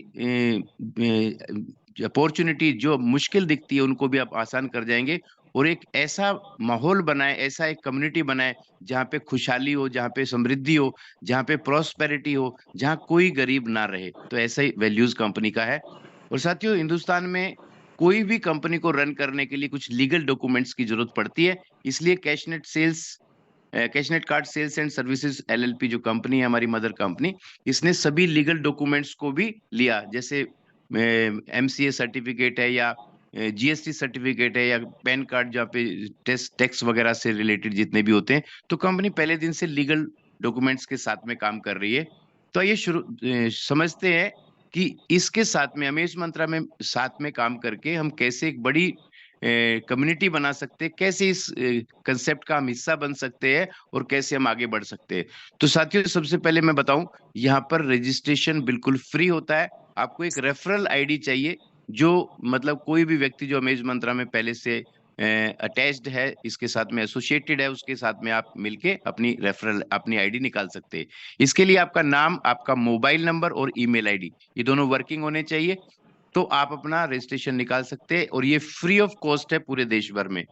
अपॉर्चुनिटी जो मुश्किल दिखती है उनको भी आप आसान कर जाएंगे। और एक ऐसा माहौल बनाए, ऐसा एक कम्युनिटी बनाए जहाँ पे खुशहाली हो, जहाँ पे समृद्धि हो, जहाँ पे प्रॉस्पेरिटी हो, जहाँ कोई गरीब ना रहे। तो ऐसा ही वैल्यूज कंपनी का है। और साथियों, हिंदुस्तान में कोई भी कंपनी को रन करने के लिए कुछ लीगल डॉक्यूमेंट्स की जरूरत पड़ती है। इसलिए Cashnet card sales and services LLP जो कंपनी है, हमारी मदर कंपनी, इसने सभी लीगल डॉक्यूमेंट्स को भी लिया। जैसे एमसीए सर्टिफिकेट है, या जीएसटी सर्टिफिकेट है, या पैन कार्ड, जहाँ पे टैक्स वगैरह से रिलेटेड जितने भी होते हैं, तो कंपनी पहले दिन से लीगल डॉक्यूमेंट्स के साथ में काम कर रही है। तो ये समझते हैं कि इसके साथ में, अमेज मंत्रा में साथ में काम करके हम कैसे एक बड़ी कम्युनिटी बना सकते हैं, कैसे इस कंसेप्ट का हम हिस्सा बन सकते हैं, और कैसे हम आगे बढ़ सकते हैं। तो साथियों, सबसे पहले मैं बताऊं, यहाँ पर रजिस्ट्रेशन बिल्कुल फ्री होता है। आपको एक रेफरल आईडी चाहिए, जो मतलब कोई भी व्यक्ति जो अमेज मंत्रा में पहले से अटैच्ड है, इसके साथ में एसोसिएटेड है, उसके साथ में आप मिलके अपनी रेफरल, अपनी आईडी निकाल सकते हैं। इसके लिए आपका नाम, आपका मोबाइल नंबर और ईमेल आईडी, ये दोनों वर्किंग होने चाहिए। तो आप अपना रजिस्ट्रेशन निकाल सकते हैं, और ये फ्री ऑफ कॉस्ट है पूरे देश भर में।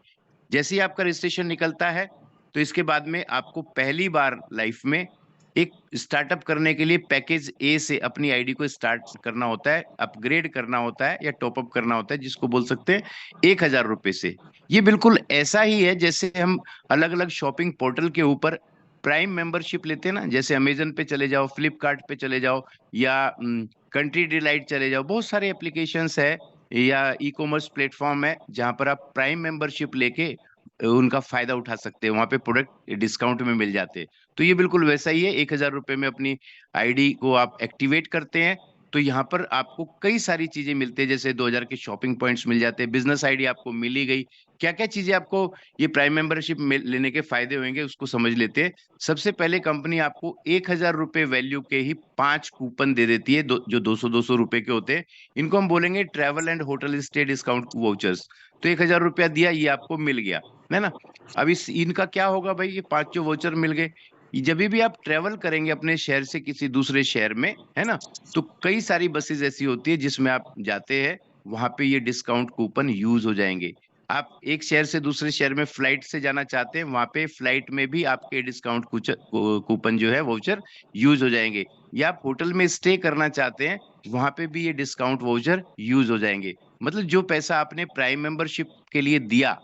जैसे ही आपका रजिस्ट्रेशन निकलता है, तो इसके बाद में आपको पहली बार लाइफ में एक स्टार्टअप करने के लिए पैकेज ए से अपनी आईडी को स्टार्ट करना होता है, अपग्रेड करना होता है, या टॉपअप करना होता है, जिसको बोल सकते हैं 1,000 रुपए से। ये बिल्कुल ऐसा ही है जैसे हम अलग अलग शॉपिंग पोर्टल के ऊपर प्राइम मेंबरशिप लेते हैं ना। जैसे अमेजन पे चले जाओ, फ्लिपकार्ट पे चले जाओ, या कंट्री डिलाइट चले जाओ, बहुत सारे एप्लीकेशंस है या ई कॉमर्स प्लेटफॉर्म है जहां पर आप प्राइम मेंबरशिप लेके उनका फायदा उठा सकते हैं, वहां पे प्रोडक्ट डिस्काउंट में मिल जाते हैं। तो ये बिल्कुल वैसा ही है, 1,000 रुपए में अपनी आईडी को आप एक्टिवेट करते हैं, तो यहाँ पर आपको कई सारी चीजें मिलती है, जैसे 2000 के शॉपिंग पॉइंट्स मिल जाते हैं, बिजनेस आईडी आपको मिल ही गई। क्या क्या चीजें आपको ये प्राइम मेंबरशिप लेने के फायदे होंगे उसको समझ लेते हैं। सबसे पहले कंपनी आपको 1000 रुपए वैल्यू के ही 5 कूपन दे देती है, जो 200-200 रुपए के होते हैं। इनको हम बोलेंगे travel and hotel stay discount vouchers. तो 1000 रुपया दिया, ये आपको मिल गया, है ना। अब इस इनका क्या होगा भाई, ये 5 जो वाउचर मिल गए, जब भी आप ट्रेवल करेंगे अपने शहर से किसी दूसरे शहर में, है ना, तो कई सारी बसेस ऐसी होती है जिसमें आप जाते हैं, वहां पे ये डिस्काउंट कूपन यूज हो जाएंगे। आप एक शहर से दूसरे शहर में फ्लाइट से जाना चाहते हैं, वहां पे फ्लाइट में भी आपके डिस्काउंट कूपन जो है वाउचर यूज हो जाएंगे। या आप होटल में स्टे करना चाहते हैं, वहां पे भी ये डिस्काउंट वाउचर यूज हो जाएंगे। मतलब जो पैसा आपने प्राइम मेंबरशिप के लिए दिया,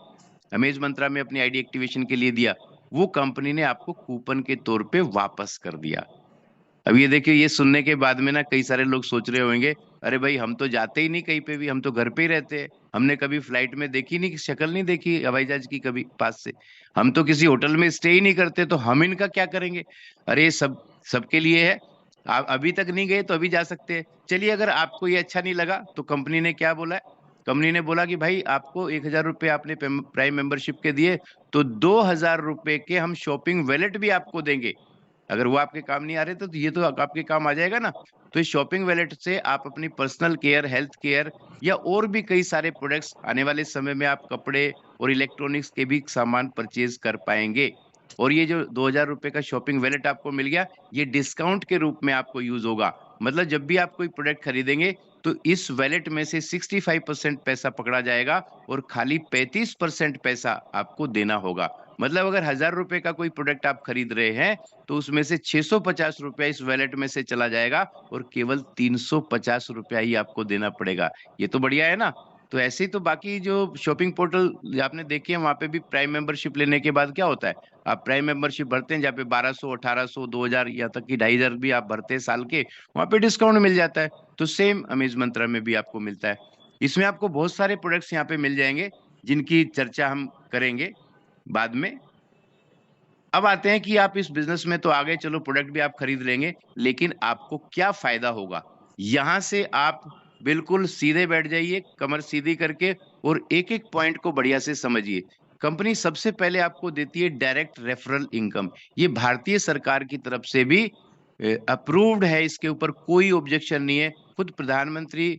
अमेज मंत्रा में अपनी आईडी एक्टिवेशन के लिए दिया, वो कंपनी ने आपको कूपन के तौर पे वापस कर दिया। अब ये देखिए, ये सुनने के बाद में ना कई सारे लोग सोच रहे होंगे, अरे भाई हम तो जाते ही नहीं कहीं पे भी, हम तो घर पे ही रहते हैं, हमने कभी फ्लाइट में देखी नहीं, शक्ल नहीं देखी हवाई जहाज की कभी पास से, हम तो किसी होटल में स्टे ही नहीं करते, तो हम इनका क्या करेंगे। अरे सब सबके लिए है। आप अभी तक नहीं गए तो अभी जा सकते हैं। चलिए, अगर आपको ये अच्छा नहीं लगा तो कंपनी ने क्या बोला है, कंपनी ने बोला कि भाई आपको 1000 रुपये आपने प्राइम मेंबरशिप के दिए, तो 2000 रुपए के हम शॉपिंग वैलेट भी आपको देंगे। अगर वो आपके काम नहीं आ रहे तो ये तो आपके काम आ जाएगा ना। तो इस शॉपिंग वैलेट से आप अपनी पर्सनल केयर, हेल्थ केयर या और भी कई सारे प्रोडक्ट्स, आने वाले समय में आप कपड़े और इलेक्ट्रॉनिक्स के भी सामान परचेज कर पाएंगे। और ये जो 2000 रुपए का शॉपिंग वैलेट आपको मिल गया, ये डिस्काउंट के रूप में आपको यूज होगा। मतलब जब भी आप कोई प्रोडक्ट खरीदेंगे तो इस वैलेट में से 65% पैसा पकड़ा जाएगा और खाली 35% पैसा आपको देना होगा। मतलब अगर 1000 रुपए का कोई प्रोडक्ट आप खरीद रहे हैं, तो उसमें से 650 रुपया इस वैलेट में से चला जाएगा और केवल 350 रुपया ही आपको देना पड़ेगा। ये तो बढ़िया है ना। तो ऐसे ही तो बाकी जो शॉपिंग पोर्टल आपने देखे हैं, वहां पे भी प्राइम मेंबरशिप लेने के बाद क्या होता है, आप प्राइम मेंबरशिप भरते हैं जहाँ पे 1200, 1800, 2000 या तक की 2500 भी आप भरते हैं साल के, वहां पे डिस्काउंट मिल जाता है। तो सेम अमेज मंत्रा में भी आपको मिलता है। इसमें आपको बहुत सारे प्रोडक्ट्स यहाँ पे मिल जाएंगे, जिनकी चर्चा हम करेंगे बाद में। अब आते हैं कि आप इस बिजनेस में तो आगे चलो, प्रोडक्ट भी आप खरीद लेंगे, लेकिन आपको क्या फायदा होगा। यहां से आप बिल्कुल सीधे बैठ जाइए, कमर सीधी करके, और एक एक पॉइंट को बढ़िया से समझिए। कंपनी सबसे पहले आपको देती है डायरेक्ट रेफरल इनकम। ये भारतीय सरकार की तरफ से भी अप्रूव्ड है, इसके ऊपर कोई ऑब्जेक्शन नहीं है। खुद प्रधानमंत्री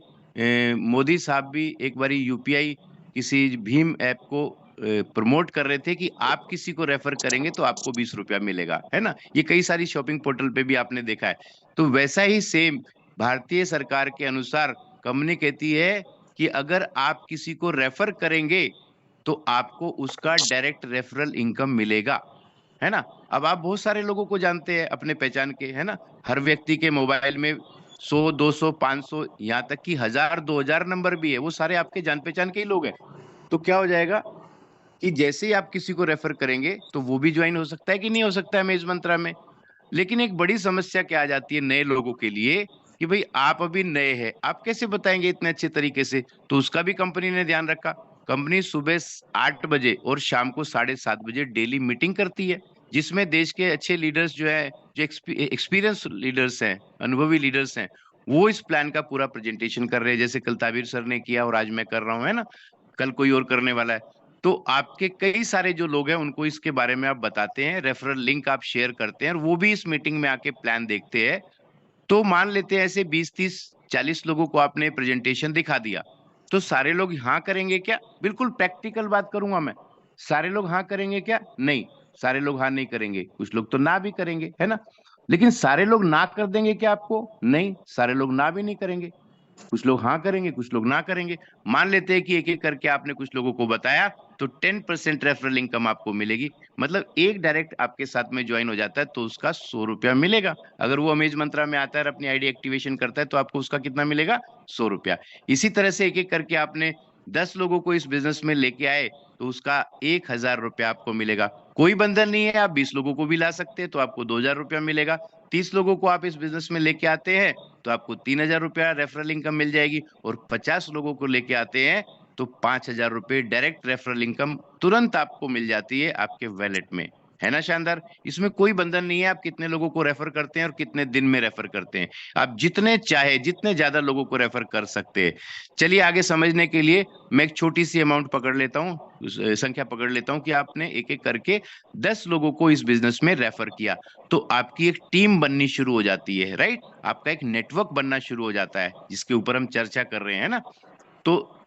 मोदी साहब भी एक बारी यूपीआई किसी भीम ऐप को प्रमोट कर रहे थे कि आप किसी को रेफर करेंगे तो आपको 20 रुपया मिलेगा, है ना। ये कई सारी शॉपिंग पोर्टल पे भी आपने देखा है। तो वैसा ही सेम भारतीय सरकार के अनुसार कंपनी कहती है कि अगर आप किसी को रेफर करेंगे तो आपको उसका डायरेक्ट रेफरल इनकम मिलेगा, है ना। अब आप बहुत सारे लोगों को जानते हैं अपने पहचान के, है ना। हर व्यक्ति के मोबाइल में 100, 200, 500, यहाँ तक कि 1000, 2000 नंबर भी है, वो सारे आपके जान पहचान के ही लोग हैं। तो क्या हो जाएगा कि जैसे ही आप किसी को रेफर करेंगे तो वो भी ज्वाइन हो सकता है कि नहीं हो सकता है मेज मंत्रा में। लेकिन एक बड़ी समस्या क्या आ जाती है नए लोगों के लिए, कि भाई आप अभी नए हैं, आप कैसे बताएंगे इतने अच्छे तरीके से। तो उसका भी कंपनी ने ध्यान रखा। कंपनी सुबह 8 बजे और शाम को 7:30 बजे डेली मीटिंग करती है, जिसमें देश के अच्छे लीडर्स जो है, जो एक्सपीरियंस लीडर्स हैं, अनुभवी लीडर्स हैं, वो इस प्लान का पूरा प्रेजेंटेशन कर रहे हैं। जैसे कल ताबिर सर ने किया और आज मैं कर रहा हूँ, है ना। कल कोई और करने वाला है। तो आपके कई सारे जो लोग हैं उनको इसके बारे में आप बताते हैं, रेफरल लिंक आप शेयर करते हैं, और वो भी इस मीटिंग में आके प्लान देखते हैं। तो मान लेते हैं ऐसे 20, 30, 40 लोगों को आपने प्रेजेंटेशन दिखा दिया, तो सारे लोग हाँ करेंगे क्या? बिल्कुल प्रैक्टिकल बात करूंगा मैं। सारे लोग हाँ करेंगे क्या? नहीं, सारे लोग हाँ नहीं करेंगे, कुछ लोग तो ना भी करेंगे, है ना। लेकिन सारे लोग ना कर देंगे क्या आपको? नहीं, सारे लोग ना भी नहीं करेंगे, कुछ लोग हाँ करेंगे, कुछ लोग ना करेंगे। मान लेते हैं कि एक एक करके आपने कुछ लोगों को बताया, तो 10% रेफरल इनकम आपको मिलेगी। मतलब एक डायरेक्ट आपके साथ में ज्वाइन हो जाता है तो उसका 100 रुपया मिलेगा। अगर वो अमेज मंत्रा में आता है और अपनी आईडी एक्टिवेशन करता है तो आपको उसका कितना मिलेगा? 100 रुपया। इसी तरह से एक एक करके आपने 10 लोगों को इस बिजनेस में लेके आए तो उसका 1000 रुपया आपको मिलेगा। कोई बंधन नहीं है, आप 20 लोगों को भी ला सकते हैं तो आपको 2000 रुपया मिलेगा। 30 लोगों को आप इस बिजनेस में लेके आते हैं तो आपको 3000 रुपया रेफरल इनकम मिल जाएगी, और 50 लोगों को लेके आते हैं तो 5000 रुपये डायरेक्ट रेफरल इनकम तुरंत आपको मिल जाती है आपके वैलेट में, है ना शानदार। इसमें कोई बंधन नहीं है आप कितने लोगों को रेफर करते हैं और कितने दिन में रेफर करते हैं। आप जितने चाहे जितने ज्यादा लोगों को रेफर कर सकते हैं। चलिए आगे समझने के लिए मैं एक छोटी सी अमाउंट पकड़ लेता हूँ, संख्या पकड़ लेता हूँ कि आपने एक एक करके 10 लोगों को इस बिजनेस में रेफर किया, तो आपकी एक टीम बननी शुरू हो जाती है, राइट। आपका एक नेटवर्क बनना शुरू हो जाता है, जिसके ऊपर हम चर्चा कर रहे हैं ना। तो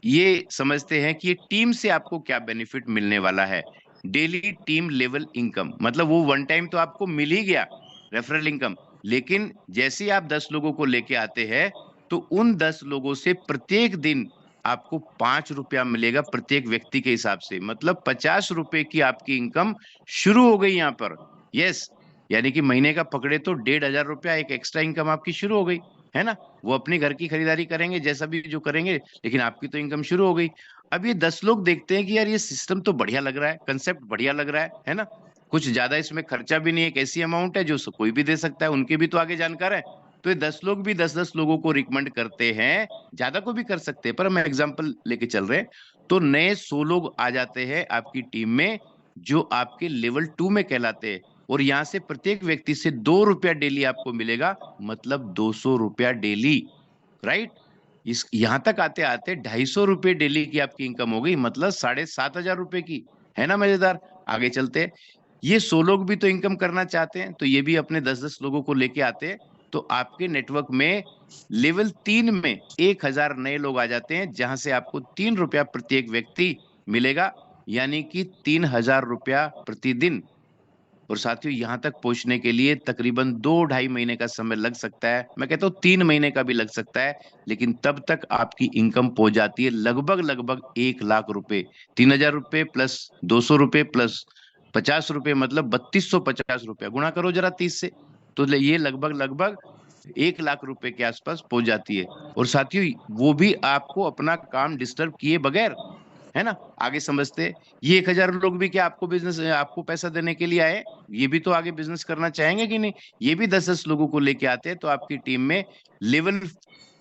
ये समझते हैं कि ये टीम से आपको क्या बेनिफिट मिलने वाला है। डेली टीम लेवल इनकम, मतलब वो वन टाइम तो आपको मिल ही गया रेफरल इनकम, लेकिन जैसे ही आप 10 लोगों को लेके आते हैं तो उन 10 लोगों से प्रत्येक दिन आपको 5 रुपया मिलेगा प्रत्येक व्यक्ति के हिसाब से, मतलब 50 रुपए की आपकी इनकम शुरू हो गई यहाँ पर। यस, यानी कि महीने का पकड़े तो 1,500 रुपया एक एक्स्ट्रा इनकम आपकी शुरू हो गई, है ना। वो अपने घर की खरीदारी करेंगे जैसा भी जो करेंगे, लेकिन आपकी तो इनकम शुरू हो गई। अब ये 10 लोग देखते हैं कि यार ये सिस्टम तो बढ़िया लग रहा है, कंसेप्ट बढ़िया लग रहा है ना। कुछ ज्यादा इसमें खर्चा भी नहीं है, एक ऐसी अमाउंट है जो कोई भी दे सकता है, उनके भी तो आगे जानकार है। तो ये 10 लोग भी 10-10 लोगों को रिकमेंड करते हैं, ज्यादा को भी कर सकते हैं पर हम एग्जाम्पल लेके चल रहे हैं। तो नए 100 लोग आ जाते हैं आपकी टीम में, जो आपके लेवल 2 में कहलाते हैं। और यहां से प्रत्येक व्यक्ति से 2 रुपया डेली आपको मिलेगा, मतलब 200 रुपया डेली, राइट। इस यहां तक आते आते 250 रुपये डेली की आपकी इनकम हो गई, मतलब 7,500 रुपए की, है ना मजेदार। आगे चलते हैं। ये 100 लोग भी तो इनकम करना चाहते हैं, तो ये भी अपने 10-10 लोगों को लेके आते हैं। तो आपके नेटवर्क में लेवल 3 में 1,000 नए लोग आ जाते हैं, जहां से आपको 3 रुपया प्रत्येक व्यक्ति मिलेगा, यानी कि 3,000 रुपया प्रतिदिन। और साथियों यहाँ तक पहुंचने के लिए तकरीबन 2-2.5 महीने का समय लग सकता है, मैं कहता हूँ 3 महीने का भी लग सकता है, लेकिन तब तक आपकी इनकम पहुंच जाती है लगभग लगभग 1 लाख रुपए। 3,000 रुपए प्लस 200 रुपए प्लस 50 रुपए, मतलब 3,250 रुपया, गुणा करो जरा 30 से, तो ये लगभग लगभग 1 लाख रुपए के आसपास पहुंच जाती है। और साथियों वो भी आपको अपना काम डिस्टर्ब किए बगैर, है ना। आगे समझते हैं। ये 1,000 लोग भी क्या आपको बिजनेस आपको पैसा देने के लिए आए, ये भी तो आगे बिजनेस करना चाहेंगे कि नहीं। ये भी 10-10 लोगों को लेके आते हैं, तो आपकी टीम में लेवल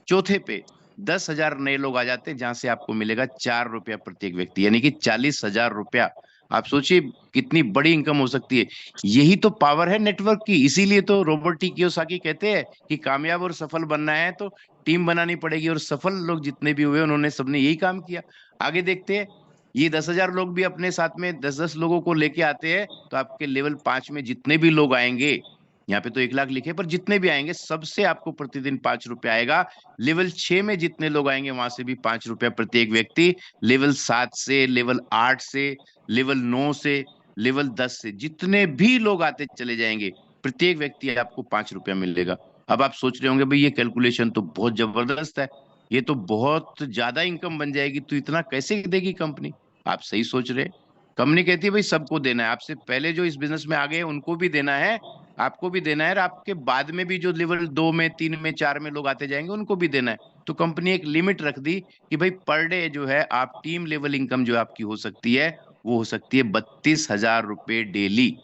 चौथे पे 10,000 नए लोग आ जाते हैं, जहां से आपको मिलेगा 4 रुपया प्रत्येक व्यक्ति, यानी कि 40,000 रुपया। आप सोचिए कितनी बड़ी इनकम हो सकती है। यही तो पावर है नेटवर्क की। इसीलिए तो रॉबर्ट टी कियोसाकी कहते हैं कि कामयाब और सफल बनना है तो टीम बनानी पड़ेगी, और सफल लोग जितने भी हुए उन्होंने सबने यही काम किया। आगे देखते हैं। ये 10,000 लोग भी अपने साथ में 10-10 लोगों को लेके आते हैं, तो आपके लेवल 5 में जितने भी लोग आएंगे, यहाँ पे तो 1 लाख लिखे, पर जितने भी आएंगे सबसे आपको प्रतिदिन 5 रुपया आएगा। लेवल 6 में जितने लोग आएंगे वहां से भी 5 रुपया प्रत्येक व्यक्ति। लेवल 7 से, लेवल 8 से, लेवल 9 से, लेवल 10 से जितने भी लोग आते चले जाएंगे, प्रत्येक व्यक्ति आपको 5 रुपया मिलेगा। अब आप सोच रहे होंगे भाई ये कैलकुलेशन तो बहुत जबरदस्त है, ये तो बहुत ज्यादा इनकम बन जाएगी, तो इतना कैसे देगी कंपनी। आप सही सोच रहे हैं। कंपनी कहती है भाई सबको देना है, आपसे पहले जो इस बिजनेस में आ गए उनको भी देना है, आपको भी देना है, और आपके बाद में भी जो लेवल 2 में, 3 में, 4 में लोग आते जाएंगे उनको भी देना है। तो कंपनी एक लिमिट रख दी कि भाई पर डे जो है आप टीम लेवल इनकम जो आपकी हो सकती है, वो हो सकती है 32,000 रुपये डेली।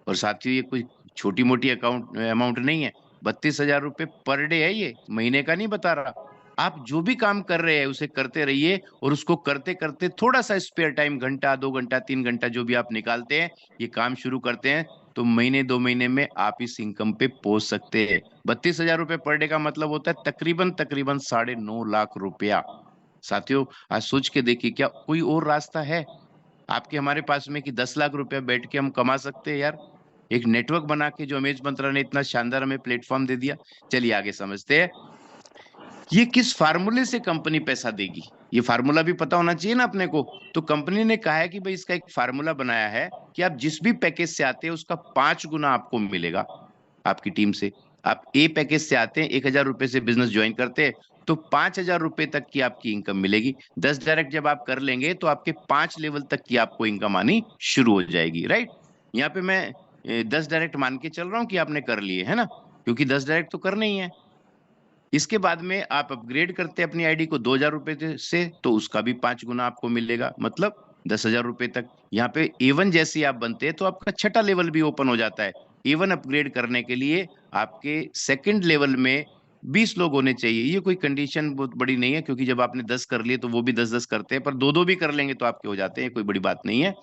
और साथियों ये कोई छोटी मोटी अकाउंट अमाउंट नहीं है। 32,000 रुपये पर डे है, ये महीने का नहीं बता रहा। आप जो भी काम कर रहे हैं उसे करते रहिए, और उसको करते करते थोड़ा सा स्पेयर टाइम, घंटा 2 घंटा 3 घंटा जो भी आप निकालते हैं, ये काम शुरू करते हैं, तो महीने 2 महीने में आप इस इनकम पे पहुंच सकते हैं। 32,000 रुपये पर डे का मतलब होता है तकरीबन तकरीबन 9.5 लाख रुपया। साथियों आज सोच के देखिए, क्या कोई और रास्ता है आपके हमारे पास में कि 10 लाख रुपया बैठ के हम कमा सकते हैं यार। एक नेटवर्क बना के जो अमेज मंत्रा ने इतना शानदार हमें प्लेटफॉर्म दे दिया। चलिए आगे समझते हैं। ये किस फार्मूले से कंपनी पैसा देगी, ये फार्मूला भी पता होना चाहिए ना अपने को। तो कंपनी ने कहा है कि भाई इसका एक फार्मूला बनाया है कि आप जिस भी पैकेज से आते हैं उसका 5 गुना आपको मिलेगा आपकी टीम से। आप ए पैकेज से आते हैं, 1,000 रुपए से बिजनेस ज्वाइन करते हैं, तो 5,000 रुपए तक की आपकी इनकम मिलेगी। 10 डायरेक्ट जब आप कर लेंगे तो आपके 5 लेवल तक की आपको इनकम आनी शुरू हो जाएगी, राइट। यहाँ पे मैं 10 डायरेक्ट मान के चल रहा हूँ कि आपने कर लिए, है ना, क्योंकि 10 डायरेक्ट तो करने ही है। इसके बाद में आप अपग्रेड करते हैं अपनी आईडी को 2,000 रुपए से, तो उसका भी 5 गुना आपको मिलेगा, मतलब 10,000 रुपए तक। यहाँ पे A1 जैसे आप बनते हैं तो आपका छठा लेवल भी ओपन हो जाता है। A1 अपग्रेड करने के लिए आपके सेकंड लेवल में 20 लोग होने चाहिए। ये कोई कंडीशन बहुत बड़ी नहीं है, क्योंकि जब आपने 10 कर लिए तो वो भी 10-10 करते हैं, पर दो दो भी कर लेंगे तो आपके हो जाते हैं, कोई बड़ी बात नहीं है।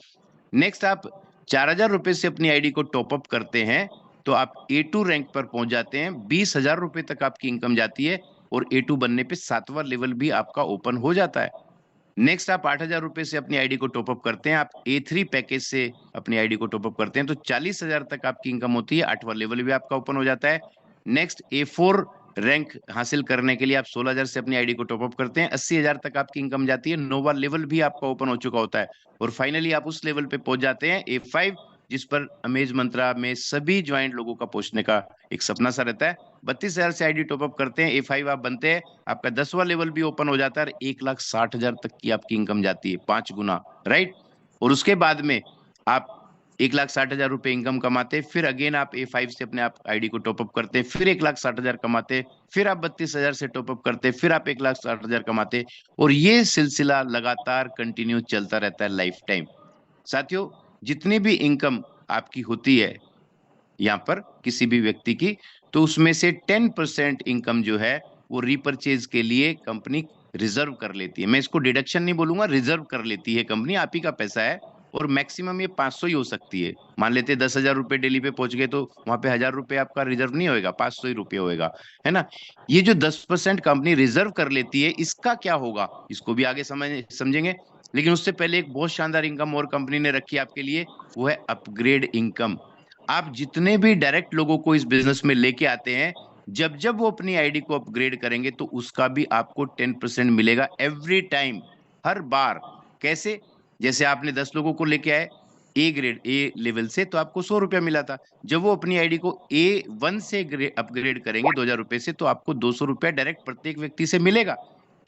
नेक्स्ट आप ₹4000 से अपनी आईडी को टॉपअप करते हैं तो आप A2 रैंक पर पहुंच जाते हैं। ₹20,000 तक आपकी इनकम जाती है और A2 बनने पे 7वां लेवल भी आपका ओपन हो जाता है। नेक्स्ट आप ₹8,000 से अपनी आईडी को टॉपअप करते हैं, आप A3 पैकेज से अपनी आईडी को टॉपअप करते हैं तो 40,000 तक आपकी इनकम होती है, 8वां लेवल भी आपका ओपन हो जाता है। नेक्स्ट A4 रैंक हासिल करने के लिए आप 16,000 से अपनी आईडी को टॉपअप करते हैं, 80,000 तक आपकी इनकम जाती है, 9वां लेवल भी आपका ओपन हो चुका होता है और फाइनली आप उस लेवल पे पहुंच जाते हैं A5, जिस पर अमेज मंत्रा में सभी ज्वाइंट लोगों का पहुंचने का एक सपना सा रहता है। 32,000 से आईडी टॉपअप करते हैं, A5 आप बनते हैं, आपका 10वां लेवल भी ओपन हो जाता है और 1,60,000 तक की आपकी इनकम जाती है, 5 गुना, राइट। और उसके बाद में आप 1,60,000 इनकम कमाते हैं, फिर अगेन आप A5 से अपने आप आईडी को टॉपअप करते हैं, फिर 1,60,000 कमाते हैं, फिर आप 32,000 से टॉपअप करते हैं, फिर आप 1,60,000 कमाते हैं और ये सिलसिला लगातार कंटिन्यू चलता रहता है लाइफ टाइम। साथियों, जितनी भी इनकम आपकी होती है यहाँ पर किसी भी व्यक्ति की, तो उसमें से 10% इनकम जो है वो रिपर्चेज के लिए कंपनी रिजर्व कर लेती है। मैं इसको डिडक्शन नहीं बोलूंगा, रिजर्व कर लेती है कंपनी, आप ही का पैसा है और मैक्सिमम ये 500 ही हो सकती है। मान लेते 10,000 डेली पे पहुंच गए तो वहां पे 1,000 आपका रिजर्व नहीं होएगा, 500 ही रुपये होएगा, है ना। ये जो 10% कंपनी रिजर्व कर लेती है, इसका क्या होगा इसको भी आगे समझेंगे। लेकिन उससे पहले एक बहुत शानदार इनकम और कंपनी ने रखी है आपके लिए, वो है अपग्रेड इनकम। आप जितने भी डायरेक्ट लोगों को इस बिजनेस में लेके आते हैं, जब जब वो अपनी आईडी को अपग्रेड करेंगे तो उसका भी आपको 10% मिलेगा एवरी टाइम, हर बार। कैसे? जैसे आपने 10 लोगों को लेके आए A लेवल से, तो आपको ₹100 मिला था। जब वो अपनी आईडी को A1 से अपग्रेड करेंगे ₹2,000 से, तो आपको ₹200 डायरेक्ट प्रत्येक व्यक्ति से मिलेगा।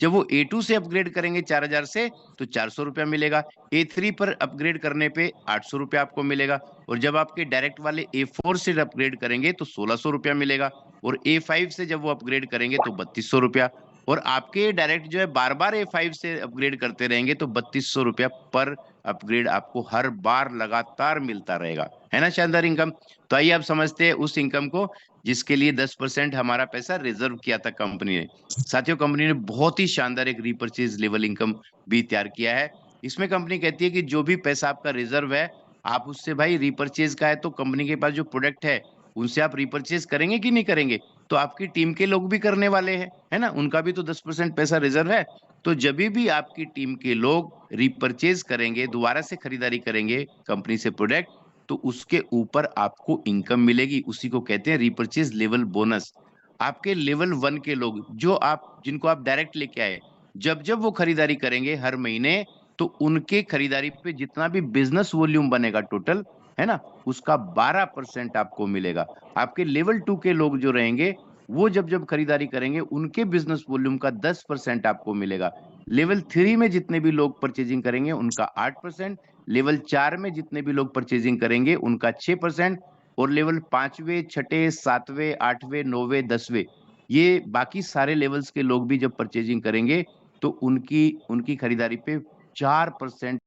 जब वो A2 से अपग्रेड करेंगे 4,000 से, तो ₹400 मिलेगा। A3 पर अपग्रेड करने पे ₹800 आपको मिलेगा और जब आपके डायरेक्ट वाले A4 से अपग्रेड करेंगे तो ₹1,600 मिलेगा और A5 से जब वो अपग्रेड करेंगे तो ₹3,200 और आपके डायरेक्ट जो है बार बार A5 से अपग्रेड करते रहेंगे तो ₹3,200 पर अपग्रेड आपको हर बार लगातार मिलता रहेगा, है ना शानदार इनकम। तो आइए आप समझते हैं उस इनकम को जिसके लिए 10% हमारा पैसा रिजर्व किया था कंपनी ने। साथियों, कंपनी ने बहुत ही शानदार एक रीपरचेज लेवल इनकम भी तैयार किया है। इसमें कंपनी कहती है कि जो भी पैसा आपका रिजर्व है, आप उससे भाई रिपरचेज का है तो कंपनी के पास जो प्रोडक्ट है उनसे आप रिपरचेज करेंगे कि नहीं करेंगे? तो आपकी टीम के लोग भी करने वाले हैं, है ना, उनका भी तो 10% पैसा रिजर्व है। तो जब भी आपकी टीम के लोग रिपरचेज करेंगे, दोबारा से खरीदारी करेंगे कंपनी से प्रोडक्ट, तो उसके ऊपर आपको इनकम मिलेगी, उसी को कहते हैं रिपरचेज लेवल बोनस। आपके लेवल 1 के लोग जो आप जिनको आप डायरेक्ट लेके आए, जब जब वो खरीदारी करेंगे हर महीने, तो उनके खरीदारी पे जितना भी बिजनेस वॉल्यूम बनेगा टोटल, है ना, उसका 12% आपको मिलेगा। आपके लेवल 2 के लोग जो रहेंगे, वो जब जब खरीदारी करेंगे उनके बिजनेस वॉल्यूम का 10% आपको मिलेगा। लेवल 3 में जितने भी लोग परचेजिंग करेंगे उनका 8%, लेवल 4 में जितने भी लोग परचेजिंग करेंगे उनका 6% और लेवल 5वें, 6ठे, 7वें, 8वें, 9वें, 10वें, ये बाकी सारे लेवल्स के लोग भी जब परचेजिंग करेंगे तो उनकी उनकी खरीदारी पे 4%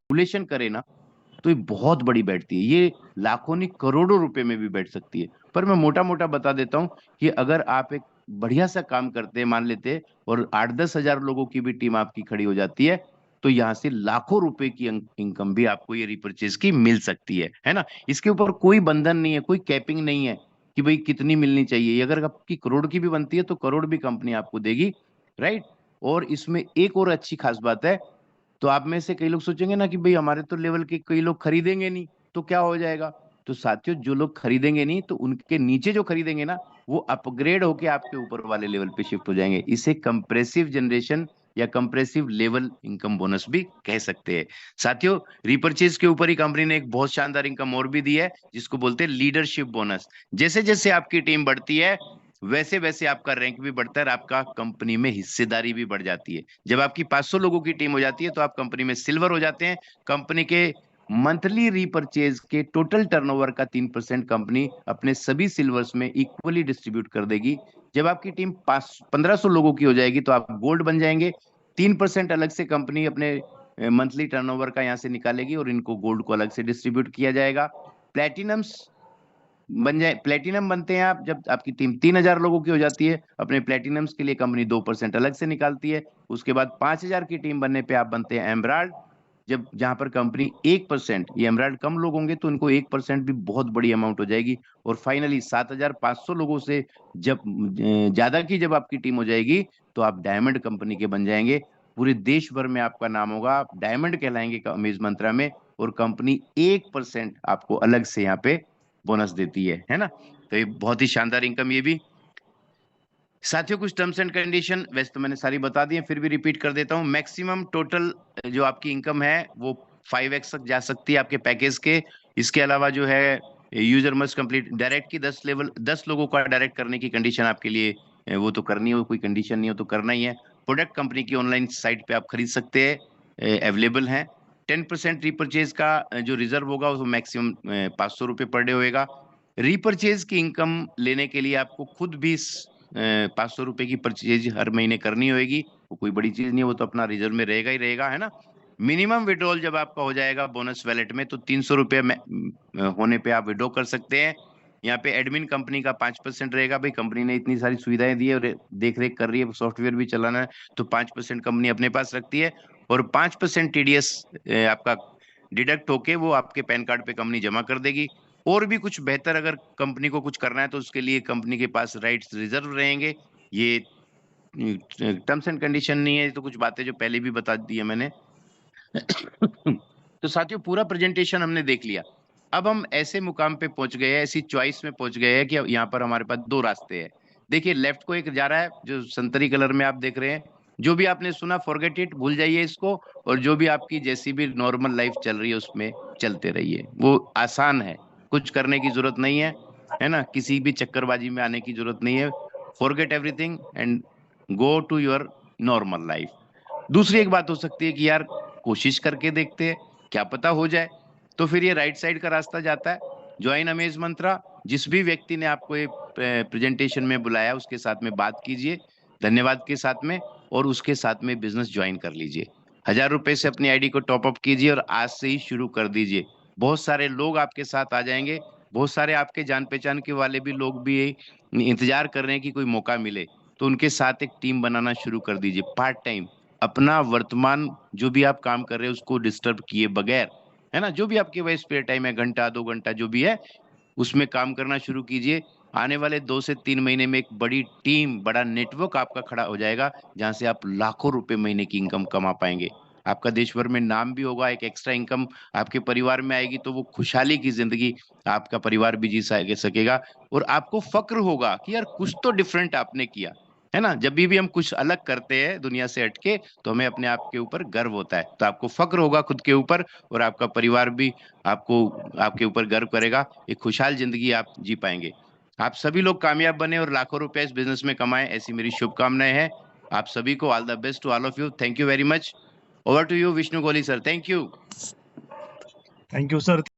कैलकुलेशन करे ना, तो ये बहुत बड़ी बैठती है, ये लाखों नहीं करोड़ों रुपए में भी बैठ सकती है। पर मैं मोटा मोटा बता देता हूं कि अगर आप एक बढ़िया सा काम करते हैं, मान लेते हैं, और 8-10 हजार लोगों की भी टीम आपकी खड़ी हो जाती है, तो यहाँ से लाखों रुपए की इनकम भी आपको ये रिपर्चेज की मिल सकती है ना। इसके ऊपर कोई बंधन नहीं है, कोई कैपिंग नहीं है कि भाई कितनी मिलनी चाहिए। अगर आपकी करोड़ की भी बनती है तो करोड़ भी कंपनी आपको देगी, राइट। और इसमें एक और अच्छी खास बात है, तो आप में से कई लोग सोचेंगे ना कि भाई हमारे तो लेवल के कई लोग खरीदेंगे नहीं तो क्या हो जाएगा। तो साथियों, जो लोग खरीदेंगे नहीं तो उनके नीचे जो खरीदेंगे ना, वो अपग्रेड होके आपके ऊपर वाले लेवल पे शिफ्ट हो जाएंगे। इसे कंप्रेसिव जनरेशन या कंप्रेसिव लेवल इनकम बोनस भी कह सकते हैं। साथियों, रिपर्चेज के ऊपर ही कंपनी ने एक बहुत शानदार इनकम और भी दी है जिसको बोलते हैं लीडरशिप बोनस। जैसे जैसे आपकी टीम बढ़ती है वैसे वैसे आपका रैंक भी बढ़ता है और आपका कंपनी में हिस्सेदारी भी बढ़ जाती है। जब आपकी 500 लोगों की टीम हो जाती है तो आप कंपनी में सिल्वर हो जाते हैं। कंपनी के मंथली रीपर्चेज के टोटल टर्नओवर का 3% कंपनी अपने सभी सिल्वर्स में इक्वली डिस्ट्रीब्यूट कर देगी। जब आपकी टीम 1500 लोगों की हो जाएगी तो आप गोल्ड बन जाएंगे। 3% अलग से कंपनी अपने मंथली टर्नओवर का यहाँ से निकालेगी और इनको गोल्ड को अलग से डिस्ट्रीब्यूट किया जाएगा। प्लेटिनम्स बन जाए, प्लेटिनम बनते हैं आप जब आपकी टीम 3,000 लोगों की हो जाती है। अपने प्लेटिनम्स के लिए कंपनी 2% अलग से निकालती है। उसके बाद 5,000 की टीम बनने पे आप बनते हैं एमराल्ड, जब जहां पर कंपनी 1%, ये एमराल्ड कम लोग होंगे तो उनको 1% भी बहुत बड़ी अमाउंट हो जाएगी। और फाइनली 7,500 लोगों से जब ज्यादा की जब आपकी टीम हो जाएगी तो आप डायमंड कंपनी के बन जाएंगे। पूरे देश भर में आपका नाम होगा, आप डायमंड कहलाएंगे अमेज मंत्रा में। और कंपनी 1% आपको अलग से यहाँ पे बोनस देती है ना। तो ये बहुत ही शानदार इनकम ये भी। साथियों कुछ टर्म्स एंड कंडीशन वैसे तो मैंने सारी बता दी है, फिर भी रिपीट कर देता हूँ। मैक्सिमम टोटल जो आपकी इनकम है वो 5x तक जा सकती है आपके पैकेज के। इसके अलावा जो है यूजर मस्ट कंप्लीट डायरेक्ट की 10 लोगों का डायरेक्ट करने की कंडीशन आपके लिए वो तो करनी हो, कोई कंडीशन नहीं हो तो करना ही है। प्रोडक्ट कंपनी की ऑनलाइन साइट पे आप खरीद सकते हैं, अवेलेबल है। 10% रीपरचेज का जो रिजर्व होगा वो मैक्सिमम 500 रुपये पर डे होएगा। रीपरचेज की इनकम लेने के लिए आपको खुद भी 500 रुपए की परचेज हर महीने करनी होगी। वो कोई बड़ी चीज नहीं है, वो तो अपना रिजर्व में रहेगा ही रहेगा, है ना। मिनिमम विड्रॉल जब आपका हो जाएगा बोनस वैलेट में तो 300 रुपये होने पे आप विड्रॉ कर सकते हैं। यहाँ पे एडमिन कंपनी का 5% रहेगा। भाई कंपनी ने इतनी सारी सुविधाएं दी है और देख रेख कर रही है, सॉफ्टवेयर भी चलाना है, तो 5% कंपनी अपने पास रखती है। और 5% टीडीएस आपका डिडक्ट होके वो आपके पैन कार्ड पे कंपनी जमा कर देगी। और भी कुछ बेहतर अगर कंपनी को कुछ करना है तो उसके लिए कंपनी के पास राइट्स रिजर्व रहेंगे। ये टर्म्स एंड कंडीशन नहीं है, तो कुछ बातें जो पहले भी बता दी है मैंने। तो साथियों पूरा प्रेजेंटेशन हमने देख लिया। अब हम ऐसे मुकाम पे पहुंच गए हैं, ऐसी चॉइस में पहुंच गए हैं कि अब यहाँ पर हमारे पास दो रास्ते हैं। देखिए लेफ्ट को एक जा रहा है जो संतरी कलर में आप देख रहे हैं। जो भी आपने सुना फॉरगेट इट, भूल जाइए इसको। और जो भी आपकी जैसी भी नॉर्मल लाइफ चल रही है उसमें चलते रहिए। वो आसान है, कुछ करने की जरूरत नहीं है ना, किसी भी चक्करबाजी में आने की जरूरत नहीं है। Forget everything and go to your normal life. दूसरी एक बात हो सकती है कि यार कोशिश करके देखते हैं, क्या पता हो जाए। तो फिर ये राइट साइड का रास्ता जाता है, ज्वाइन अमेज मंत्रा। जिस भी व्यक्ति ने आपको ये प्रेजेंटेशन में बुलाया उसके साथ में बात कीजिए धन्यवाद के साथ में, और उसके साथ में बिजनेस ज्वाइन कर लीजिए। 1,000 रुपए से अपनी आईडी को टॉप अप कीजिए और आज से ही शुरू कर दीजिए। बहुत सारे लोग आपके साथ आ जाएंगे। बहुत सारे आपके जान पहचान के वाले भी लोग भी इंतजार कर रहे हैं कि कोई मौका मिले। तो उनके साथ एक टीम बनाना शुरू कर दीजिए पार्ट टाइम। अपना वर्तमान जो भी आप काम कर रहे हैं उसको डिस्टर्ब किए बगैर, है ना, जो भी आपके वही स्पेयर टाइम है, घंटा 2 घंटा जो भी है, उसमें काम करना शुरू कीजिए। आने वाले 2 से 3 महीने में एक बड़ी टीम, बड़ा नेटवर्क आपका खड़ा हो जाएगा, जहां से आप लाखों रुपए महीने की इनकम कमा पाएंगे। आपका देश भर में नाम भी होगा, एक एक्स्ट्रा इनकम आपके परिवार में आएगी, तो वो खुशहाली की जिंदगी आपका परिवार भी जी सकेगा। और आपको फक्र होगा कि यार कुछ तो डिफरेंट आपने किया, है ना। जब भी हम कुछ अलग करते हैं दुनिया से हटके तो हमें अपने आप के ऊपर गर्व होता है, तो आपको फक्र होगा खुद के ऊपर, और आपका परिवार भी आपको आपके ऊपर गर्व करेगा। एक खुशहाल जिंदगी आप जी पाएंगे। आप सभी लोग कामयाब बने और लाखों रुपए इस बिजनेस में कमाएं, ऐसी मेरी शुभकामनाएं हैं। आप सभी को all the best to all of you. Thank you very much. Over to you Vishnu Kohli sir. Thank you. Thank you sir.